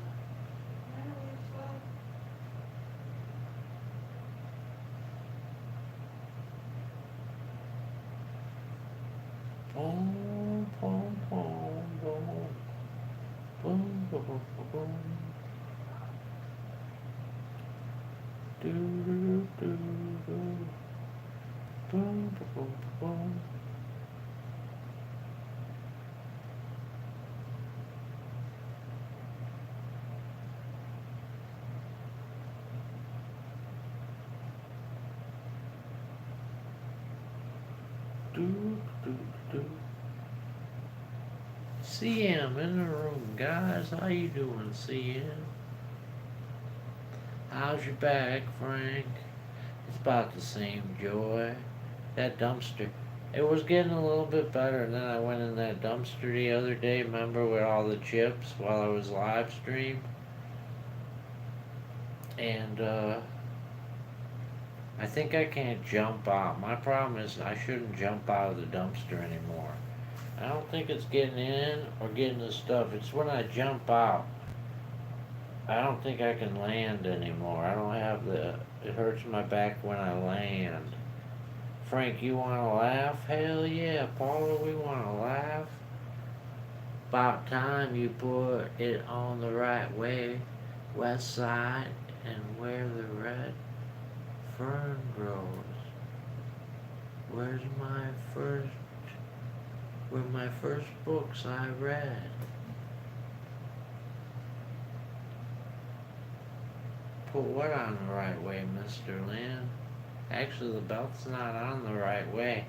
boom, boom. Do do do do. Boom, boom, boom. Do do do. CM in the room, guys. How you doing, CM? How's your back, Frank? It's about the same, Joy. That dumpster. It was getting a little bit better, and then I went in that dumpster the other day, remember, with all the chips while I was live stream? And, I think I can't jump out. My problem is I shouldn't jump out of the dumpster anymore. I don't think it's getting in or getting the stuff. It's when I jump out. I don't think I can land anymore. I don't have the. It hurts my back when I land. Frank, you want to laugh? Hell yeah, Paula, we want to laugh. About time you put it on the right way, west side, and where the red fern grows. Where my first books I read. Put what on the right way, Mr. Lynn? Actually, the belt's not on the right way.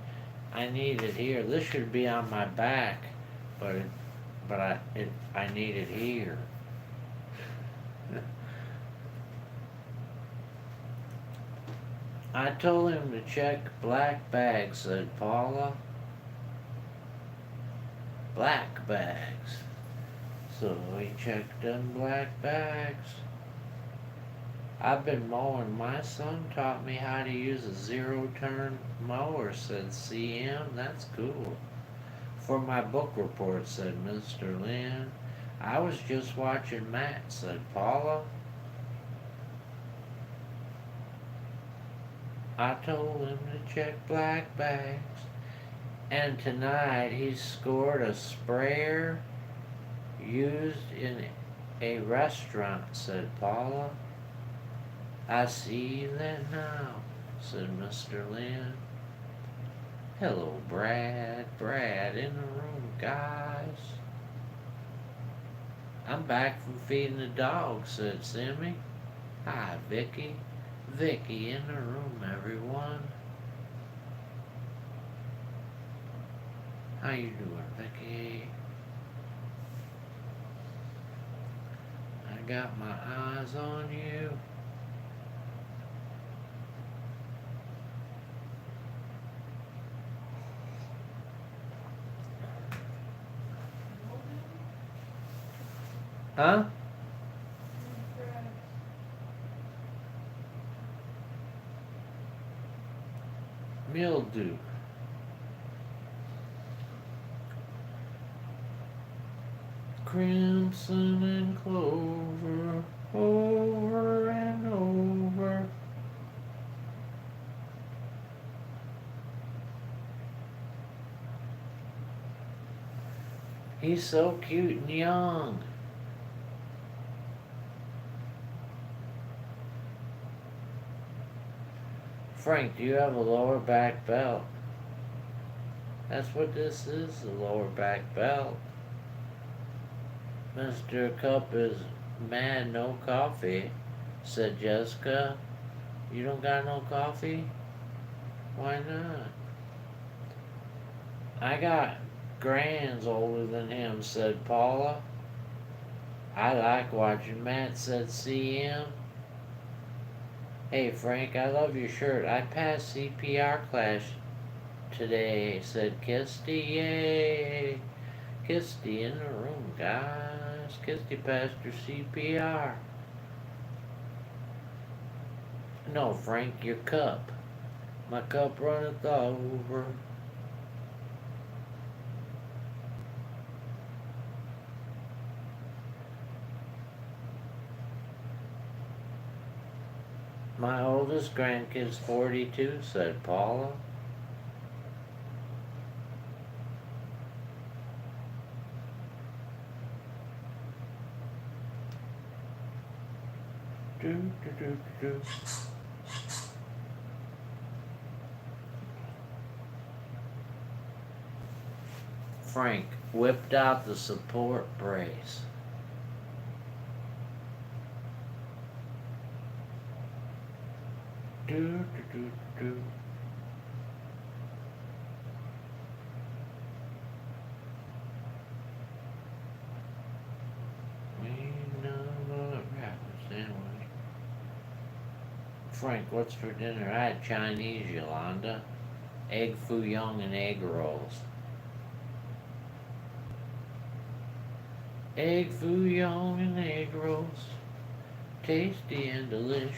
I need it here. This should be on my back, but I need it here. I told him to check black bags, said Paula. Black bags. So he checked them black bags. I've been mowing. My son taught me how to use a zero-turn mower, said CM. That's cool. For my book report, said Mr. Lynn. I was just watching Matt, said Paula. I told him to check black bags. And tonight he scored a sprayer used in a restaurant, said Paula. I see that now, said Mr. Lynn. Hello, Brad. Brad in the room, guys. I'm back from feeding the dog, said Simmy. Hi, Vicky. Vicky in the room, everyone. How you doing, Vicky? I got my eyes on you. Huh? Mildew. Crimson and clover, over and over. He's so cute and young. Frank, do you have a lower back belt? That's what this is, the lower back belt. Mr. Cup is mad no coffee, said Jessica. You don't got no coffee? Why not? I got grands older than him, said Paula. I like watching Matt, said CM. Hey Frank, I love your shirt. I passed CPR class today, said Kisty. Yay! Kisty in the room, guys. Kisty passed her CPR. No, Frank, your cup. My cup runneth over. My oldest grandkid's 42, said Paula. Do, do, do, do. Frank whipped out the support brace. Do, do, do, do. We know what happens anyway. Frank, what's for dinner? I had Chinese, Yolanda. Egg foo young and egg rolls. Egg foo young and egg rolls. Tasty and delish.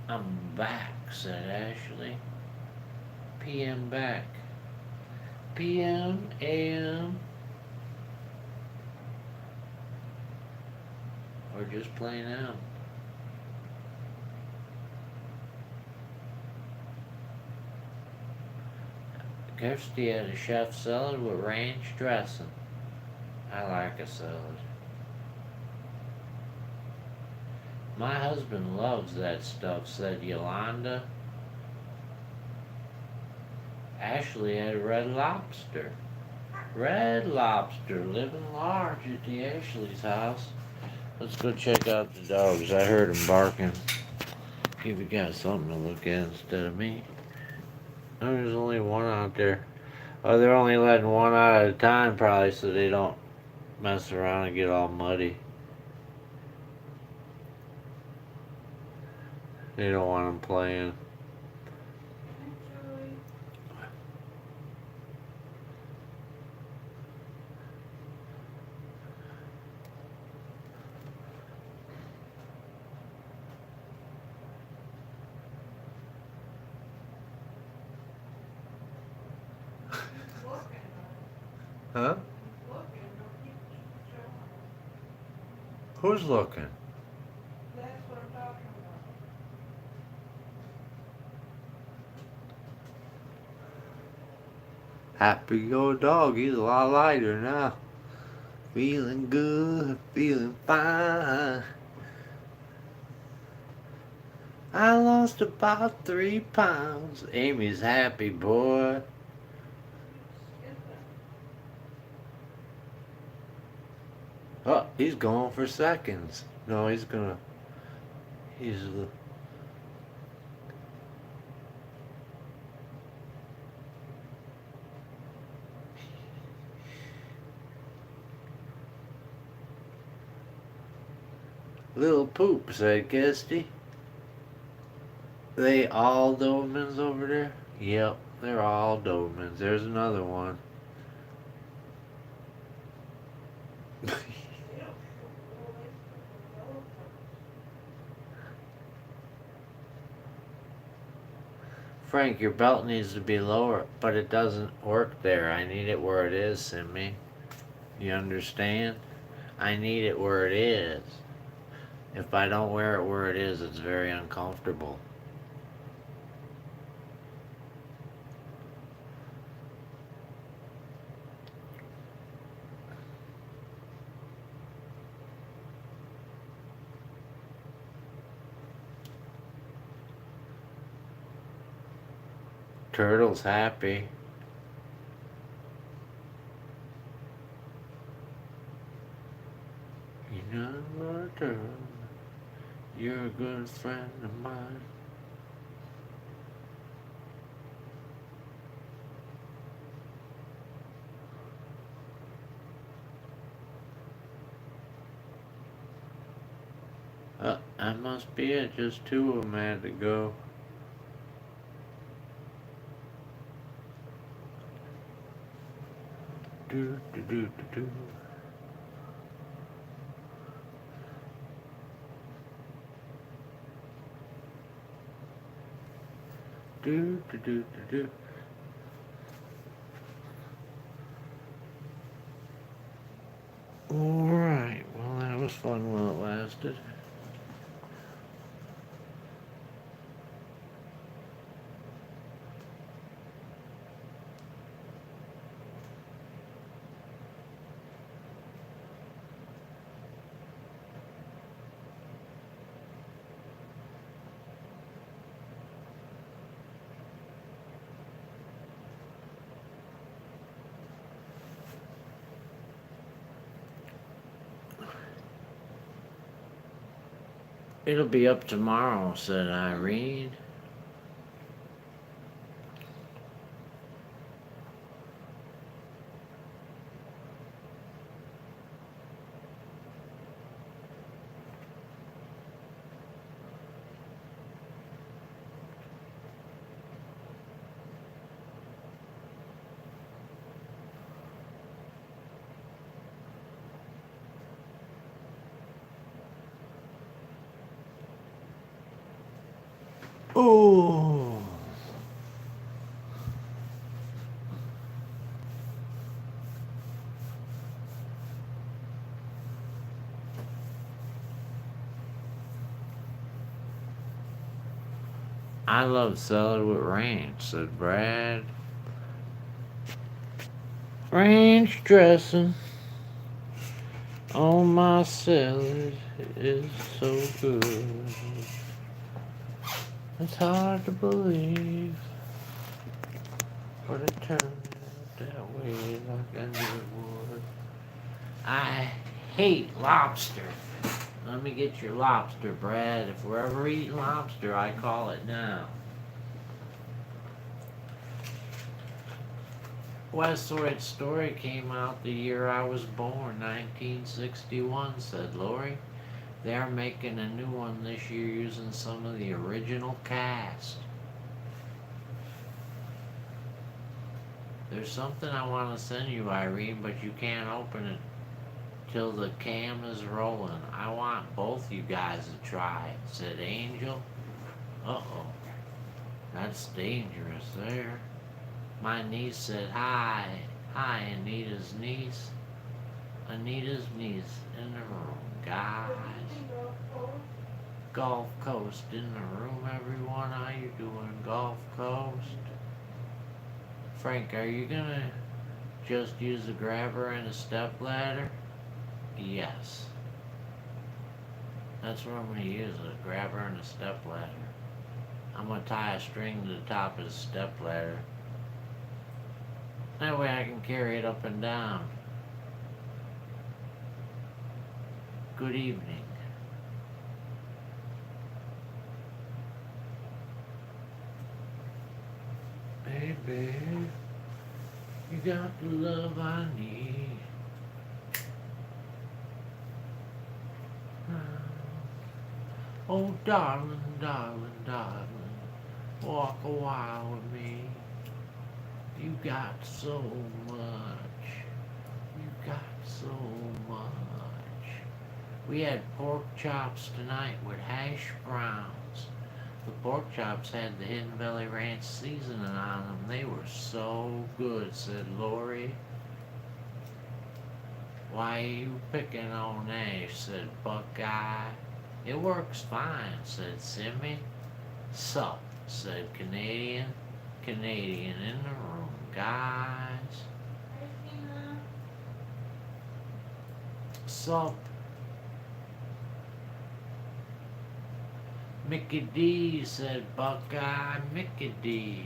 I'm back, said Ashley. PM back. PM, AM, or just plain out. Kirsty had a chef salad with ranch dressing. I like a salad. My husband loves that stuff, said Yolanda. Ashley had red lobster. Red lobster living large at the Ashley's house. Let's go check out the dogs. I heard them barking. Give you guys something to look at instead of me. Oh, there's only one out there. Oh, they're only letting one out at a time probably so they don't mess around and get all muddy. They don't want them playing. Huh? Who's looking? That's what I'm talking about. Happy old dog. He's a lot lighter now. Feeling good, feeling fine. I lost about 3 pounds. Amy's happy, boy. Oh, he's going for seconds. No, he's a little poop, said Kirsty. They all Dobermans over there? Yep, they're all Dobermans. There's another one. Frank, your belt needs to be lower, but it doesn't work there. I need it where it is, Simmy. You understand? I need it where it is. If I don't wear it where it is, it's very uncomfortable. Turtle's happy. You know what, Turtle? You're a good friend of mine. That must be it. Just 2 of them had to go. Do, do, do, do, do. Do, do, do, do, do. Alright, well that was fun while it lasted. It'll be up tomorrow, said Irene. Oh. I love salad with ranch, said Brad. Ranch dressing on my salad is so good. It's hard to believe, but it turned out that way like I knew it would. I hate lobster. Let me get your lobster, Brad. If we're ever eating lobster, I call it now. West Side Story came out the year I was born, 1961, said Lori. They're making a new one this year using some of the original cast. There's something I want to send you, Irene, but you can't open it till the cam is rolling. I want both you guys to try it, said Angel. Uh-oh. That's dangerous there. My niece said hi. Hi, Anita's niece. Anita's niece in the room, guys. Gulf Coast in the room, everyone. How you doing, Gulf Coast? Frank, are you gonna just use a grabber and a step ladder? Yes. That's what I'm gonna use, a grabber and a step ladder. I'm gonna tie a string to the top of the step ladder. That way I can carry it up and down. Good evening. Baby, you got the love I need. Oh, darling, darling, darling, walk a while with me. You got so much. You got so much. We had pork chops tonight with hash browns. The pork chops had the Hidden Valley Ranch seasoning on them. They were so good, said Lori. Why are you picking on Ash, said Buckeye. It works fine, said Simmy. Sup, said Canadian. Canadian in the room, guys. Sup. Mickey D, said Buckeye. Mickey D's.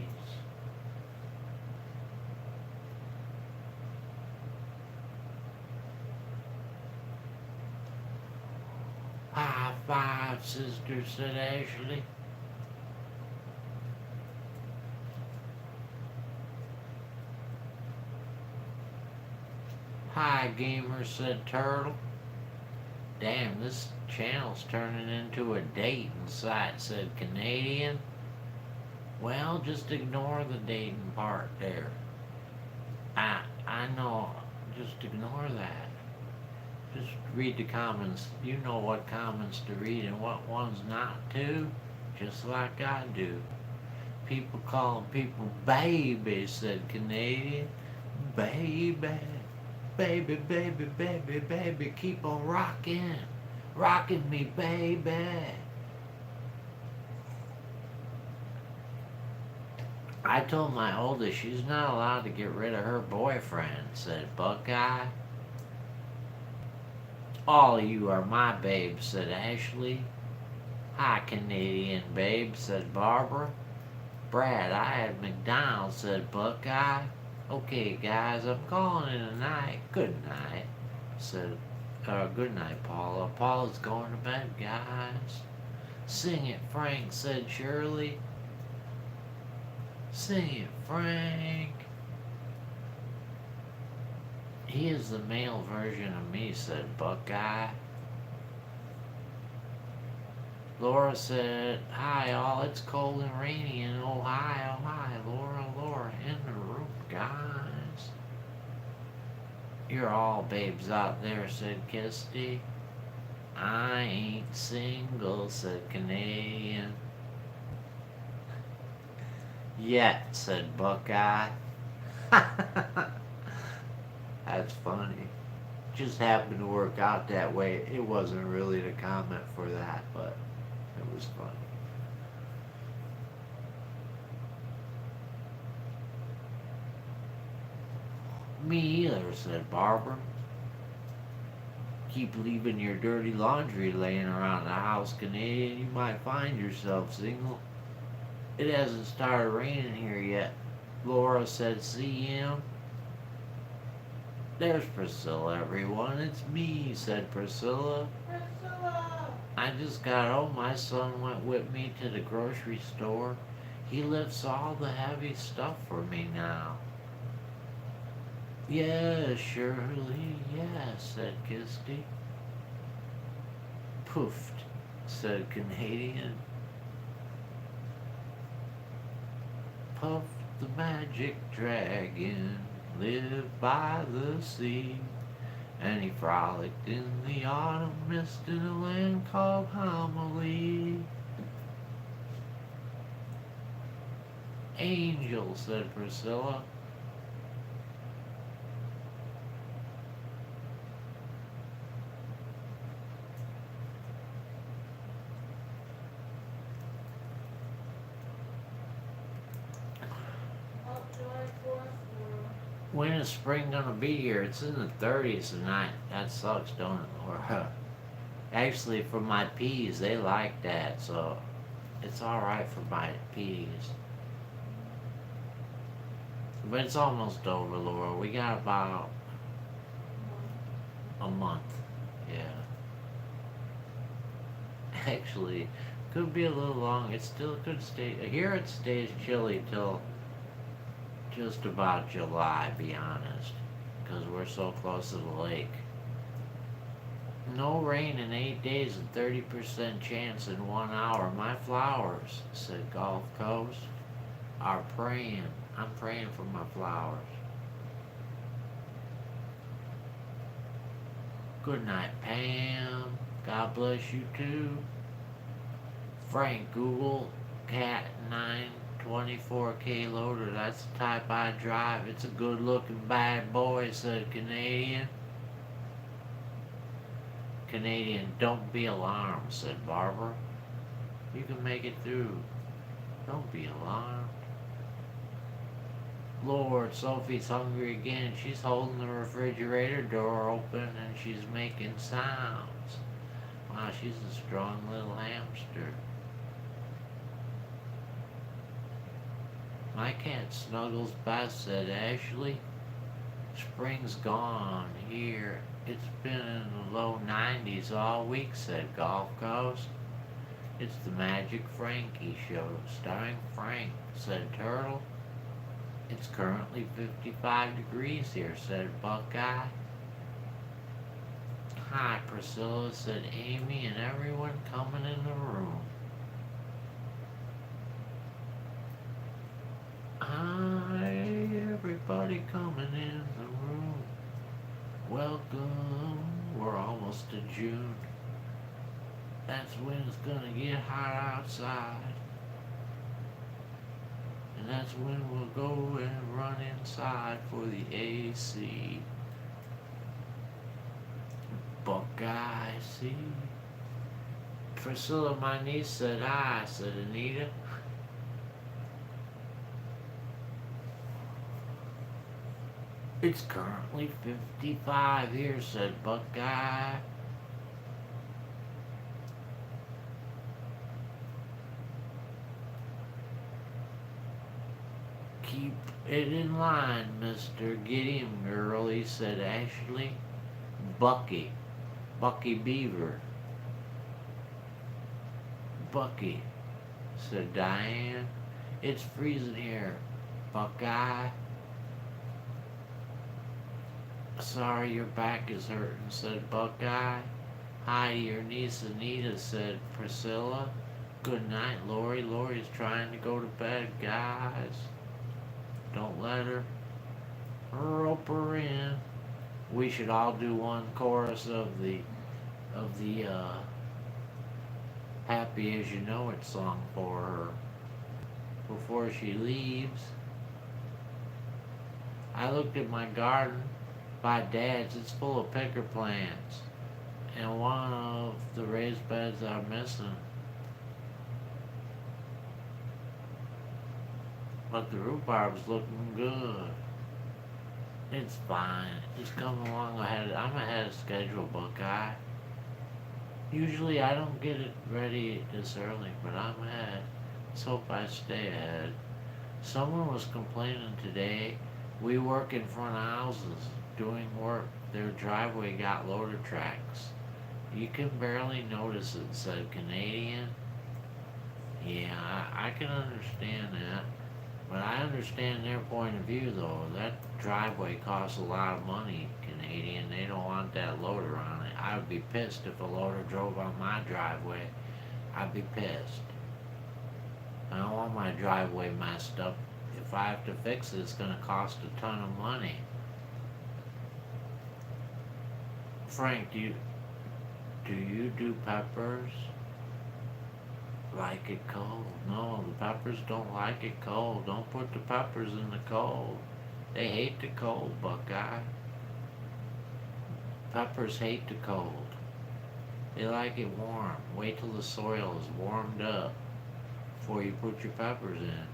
High five, sister, said Ashley. Hi, gamer, said Turtle. Damn, this channel's turning into a dating site, said Canadian. Well, just ignore the dating part there. I know, just ignore that. Just read the comments. You know what comments to read and what ones not to, just like I do. People calling people baby, said Canadian. Baby. Baby, baby, baby, baby, keep on rocking. Rocking me, baby. I told my oldest she's not allowed to get rid of her boyfriend, said Buckeye. All of you are my babes, said Ashley. Hi, Canadian babe, said Barbara. Brad, I had McDonald's, said Buckeye. Okay, guys, I'm calling it a night. Good night, said, good night, Paula. Paula's going to bed, guys. Sing it, Frank, said Shirley. Sing it, Frank. He is the male version of me, said Buckeye. Laura said, hi all, it's cold and rainy in Ohio. Hi, Laura, in the room, guys. You're all babes out there, said Kisty. I ain't single, said Canadian. Yet, said Buckeye. That's funny. Just happened to work out that way. It wasn't really the comment for that, but it was funny. Me either, said Barbara. Keep leaving your dirty laundry laying around the house, Canadian. You might find yourself single. It hasn't started raining here yet. Laura said, CM. There's Priscilla, everyone. It's me, said Priscilla. Priscilla! I just got home. My son went with me to the grocery store. He lifts all the heavy stuff for me now. Yes, Shirley, yes, said Kisty. Poofed, said Canadian. Puff the magic dragon lived by the sea, and he frolicked in the autumn mist in a land called Homily. Angel, said Priscilla. July 4th. When is spring gonna be here? It's in the 30s tonight. That sucks, don't it? Or, actually, for my peas, they like that, so it's alright for my peas. But it's almost over, Laura. We got about a month. Yeah. Actually, could be a little long. It still could stay. Here it stays chilly till just about July, be honest, because we're so close to the lake. No rain in 8 days and 30% chance in 1 hour. My flowers, said Gulf Coast, are praying. I'm praying for my flowers. Good night, Pam. God bless you too. Frank, Google Cat 924K loader. That's the type I drive. It's a good looking bad boy, said Canadian. Canadian, don't be alarmed, said Barbara. You can make it through. Don't be alarmed. Lord, Sophie's hungry again. She's holding the refrigerator door open and she's making sounds. Wow, she's a strong little hamster. My cat snuggles best, said Ashley. Spring's gone here. It's been in the low 90s all week, said Gulf Coast. It's the Magic Frankie show, starring Frank, said Turtle. It's currently 55 degrees here, said Buckeye. Hi, Priscilla, said Amy, and everyone coming in the room. Hi, everybody coming in the room. Welcome. We're almost to June. That's when it's gonna get hot outside. And that's when we'll go and run inside for the AC. Buckeye, see? Priscilla, my niece, said I, said Anita. It's currently 55 here, said Buckeye. Keep it in line, Mr. Get him, girlie, said Ashley. Bucky Beaver. Bucky, said Diane. It's freezing here, Buckeye. Sorry your back is hurting, said Buckeye. Hi to your niece Anita, said Priscilla. Good night, Lori. Lori's trying to go to bed, guys. Don't let her. Rope her in. We should all do one chorus of the Happy As You Know It song for her before she leaves. I looked at my garden by Dad's. It's full of picker plants, and one of the raised beds are missing. But the rhubarb's looking good. It's fine. It's coming along ahead. I'm ahead of schedule, Buckeye. Usually I don't get it ready this early, but I'm ahead. Let's hope I stay ahead. Someone was complaining today. We work in front of houses doing work. Their driveway got loader tracks. You can barely notice it, said Canadian. Yeah, I can understand that. But I understand their point of view, though. That driveway costs a lot of money, Canadian. They don't want that loader on it. I would be pissed if a loader drove on my driveway. I'd be pissed. I don't want my driveway messed up. If I have to fix it, it's going to cost a ton of money. Frank, do you do peppers? Like it cold? No, the peppers don't like it cold. Don't put the peppers in the cold. They hate the cold, Buckeye. Peppers hate the cold. They like it warm. Wait till the soil is warmed up before you put your peppers in.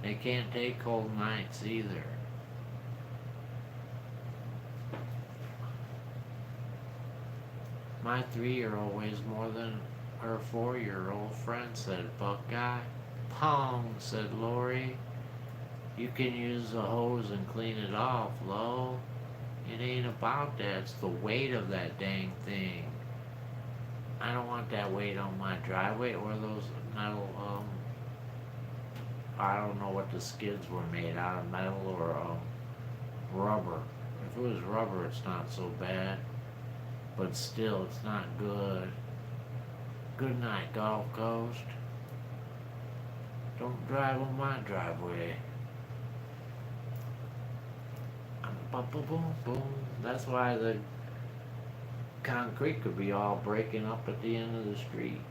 They can't take cold nights either. My 3-year-old weighs more than her 4-year-old friend, said Buckeye. Pong, said Lori. You can use the hose and clean it off, Lo. It ain't about that. It's the weight of that dang thing. I don't want that weight on my driveway or those metal, I don't know what the skids were made out of, metal or rubber. If it was rubber, it's not so bad. But still, it's not good. Good night, Gulf Coast. Don't drive on my driveway. Boom, boom, boom, boom. That's why the concrete could be all breaking up at the end of the street.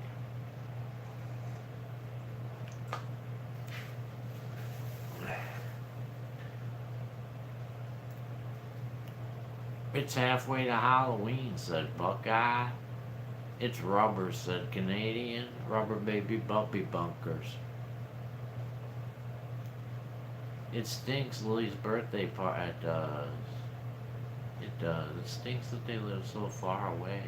It's halfway to Halloween, said Buckeye. It's rubber, said Canadian. Rubber baby bumpy bunkers. It stinks Lily's birthday party. It does. It does. It stinks that they live so far away.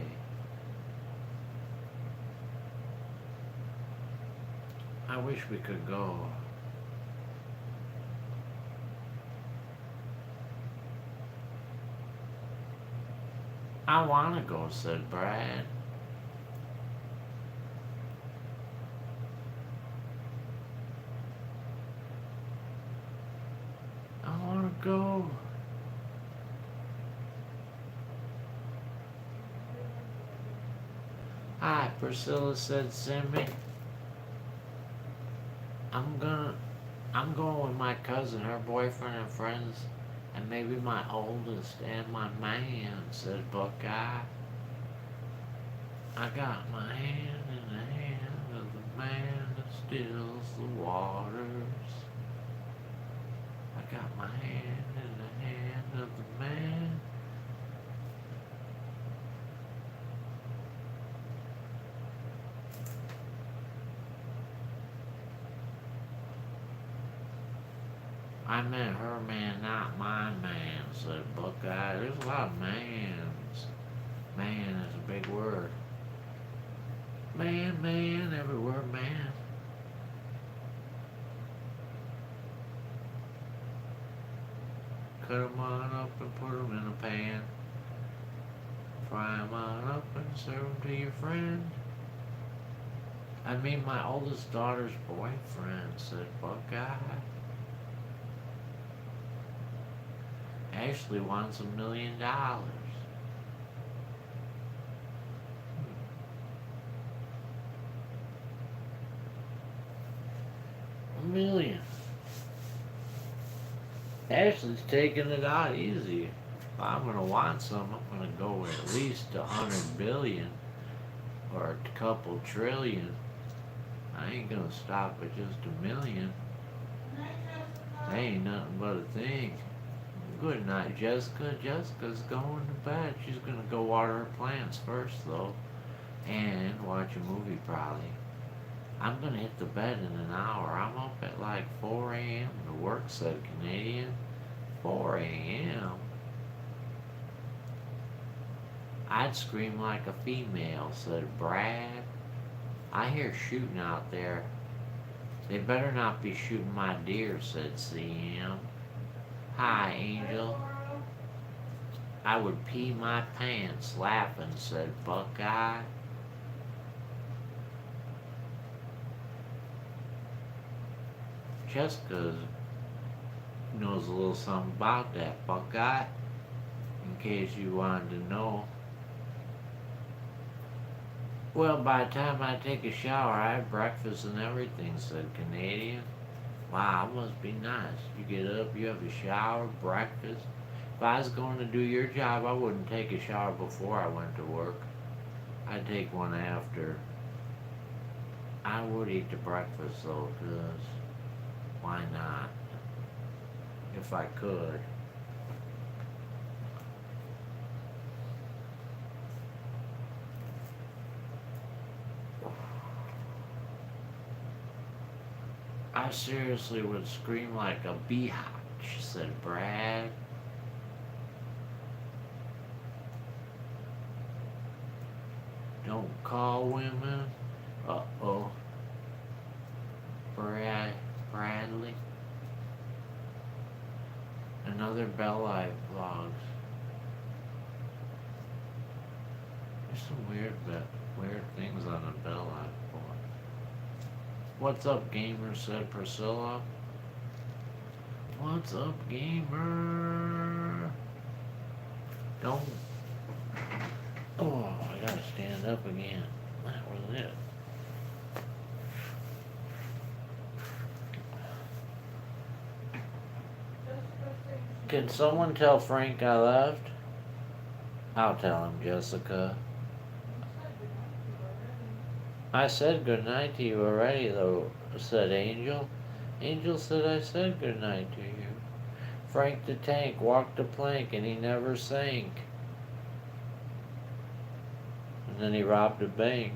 I wish we could go. I want to go, said Brad. I want to go. Hi, Priscilla, said Simmy. I'm going with my cousin, her boyfriend and friends, and maybe my oldest and my man, said Buckeye. I got my hand in the hand of the man that stills the waters. I got my hand in the hand of the man. I meant her man, not my man, said Buckeye. There's a lot of mans. Man is a big word. Man, man, every word, man. Cut 'em on up and put 'em in a pan. Fry 'em on up and serve 'em to your friend. I mean, my oldest daughter's boyfriend, said Buckeye. Ashley wants $1 million. $1 million. Ashley's taking it out easy. If I'm gonna want some, I'm gonna go at least 100 billion or a couple trillion. I ain't gonna stop at just 1 million. That ain't nothing but a thing. Good night, Jessica. Jessica's going to bed. She's gonna go water her plants first, though, and watch a movie probably. I'm gonna hit the bed in an hour. I'm up at like 4 a.m. The work said Canadian. 4 a.m. I'd scream like a female, said Brad. I hear shooting out there. They better not be shooting my deer, said CM. Hi, Angel. I would pee my pants laughing, said Buckeye. Jessica knows a little something about that, Buckeye, in case you wanted to know. Well, by the time I take a shower, I have breakfast and everything, said Canadian. Wow, it must be nice. You get up, you have a shower, breakfast. If I was going to do your job, I wouldn't take a shower before I went to work. I'd take one after. I would eat the breakfast, though, because why not? If I could. I seriously would scream like a biatch, said Brad. Don't call women. Uh-oh. Bradley. Another Bell Life vlogs. There's some weird things on the Bell Life board. What's up, gamer, said Priscilla. What's up, gamer? Don't. Oh, I gotta stand up again. That was it. Can someone tell Frank I left? I'll tell him, Jessica. I said goodnight to you already, though, said Angel. Angel said I said goodnight to you. Frank the Tank walked the plank and he never sank. And then he robbed a bank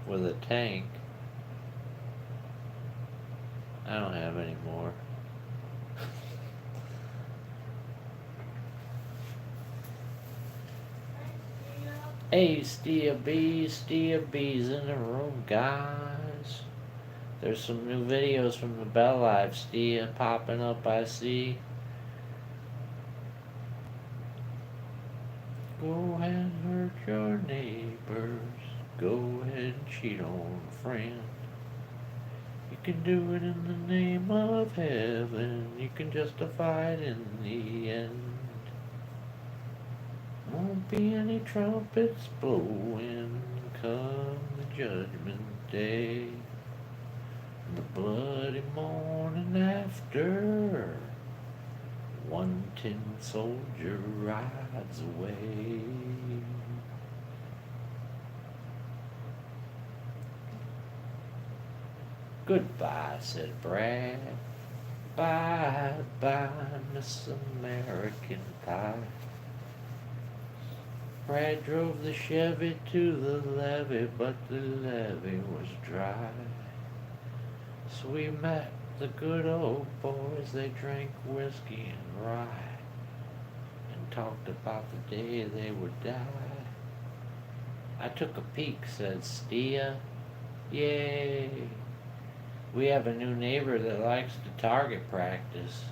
with a tank. I don't have any more. Hey, Steve B's in the room, guys. There's some new videos from the Bell Life, Steve, popping up, I see. Go ahead and hurt your neighbors. Go ahead and cheat on a friend. You can do it in the name of heaven. You can justify it in the end. Won't be any trumpets blowing come the judgment day. The bloody morning after, one tin soldier rides away. Goodbye, said Brad. Bye, bye, Miss American Pie. Brad drove the Chevy to the levee, but the levee was dry. So we met the good old boys, they drank whiskey and rye, and talked about the day they would die. I took a peek, said Stia. Yay! We have a new neighbor that likes to target practice.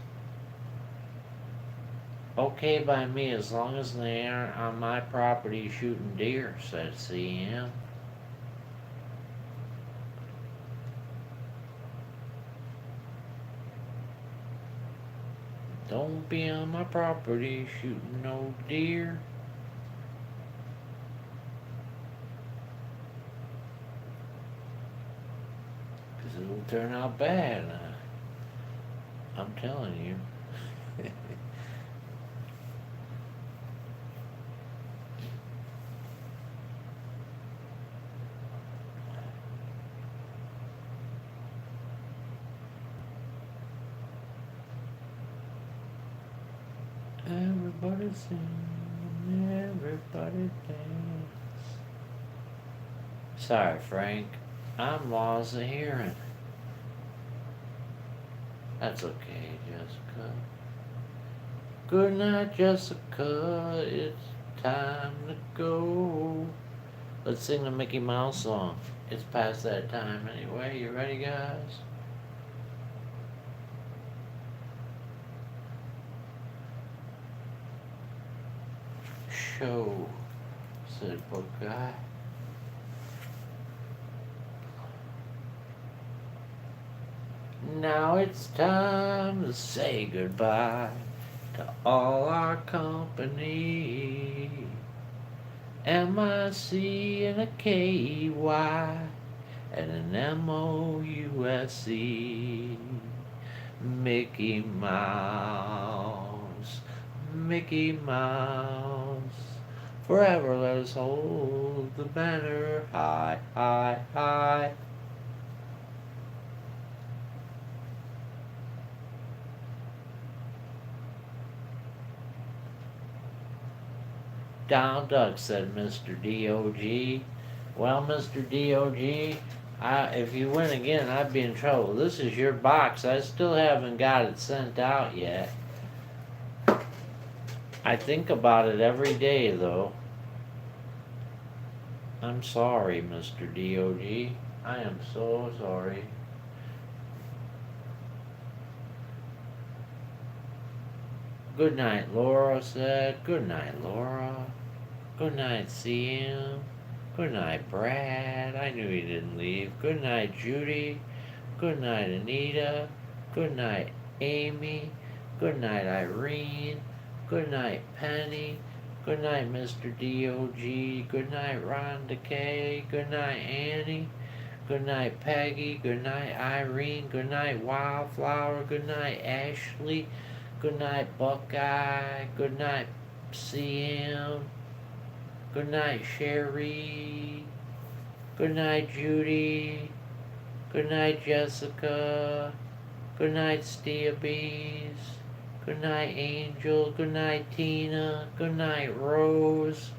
Okay by me as long as they aren't on my property shooting deer, said CM. Don't be on my property shooting no deer. Cause it'll turn out bad. I'm telling you. Everybody sing, everybody dance. Sorry, Frank. I'm lost of hearing. That's okay, Jessica. Good night, Jessica. It's time to go. Let's sing the Mickey Mouse song. It's past that time anyway. You ready, guys? Show, said book guy. Now it's time to say goodbye to all our company. M-I-C and a K-E-Y and an M-O-U-S-E. Mickey Mouse, Mickey Mouse. Forever let us hold the banner high, high, high. Donald Duck, said Mr. D.O.G. Well, Mr. D.O.G., if you win again, I'd be in trouble. This is your box. I still haven't got it sent out yet. I think about it every day, though. I'm sorry, Mr. D.O.G. I am so sorry. Good night, Laura said. Good night, Laura. Good night, CM. Good night, Brad. I knew he didn't leave. Good night, Judy. Good night, Anita. Good night, Amy. Good night, Irene. Good night, Penny. Good night, Mr. D.O.G. Good night, Rhonda K. Good night, Annie. Good night, Peggy. Good night, Irene. Good night, Wildflower. Good night, Ashley. Good night, Buckeye. Good night, CM. Good night, Sherry. Good night, Judy. Good night, Jessica. Good night, Steabees. Good night, Angel. Good night, Tina. Good night, Rose.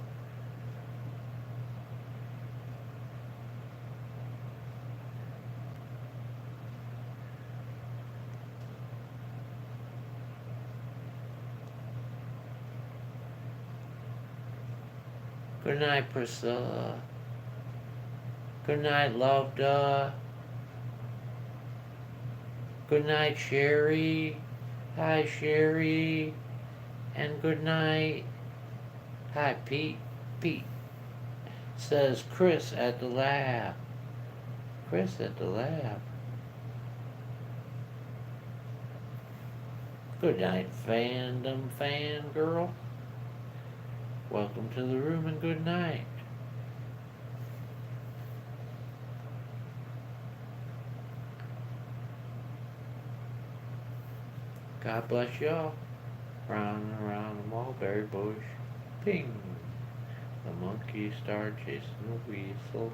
Good night, Priscilla. Good night, Loveda. Good night, Sherry. Hi, Sherry. And good night. Hi, Pete. Pete says Chris at the lab. Chris at the lab. Good night, fandom fangirl. Welcome to the room and good night. God bless y'all. Round and around the mulberry bush. Ping. The monkey started chasing the weasel.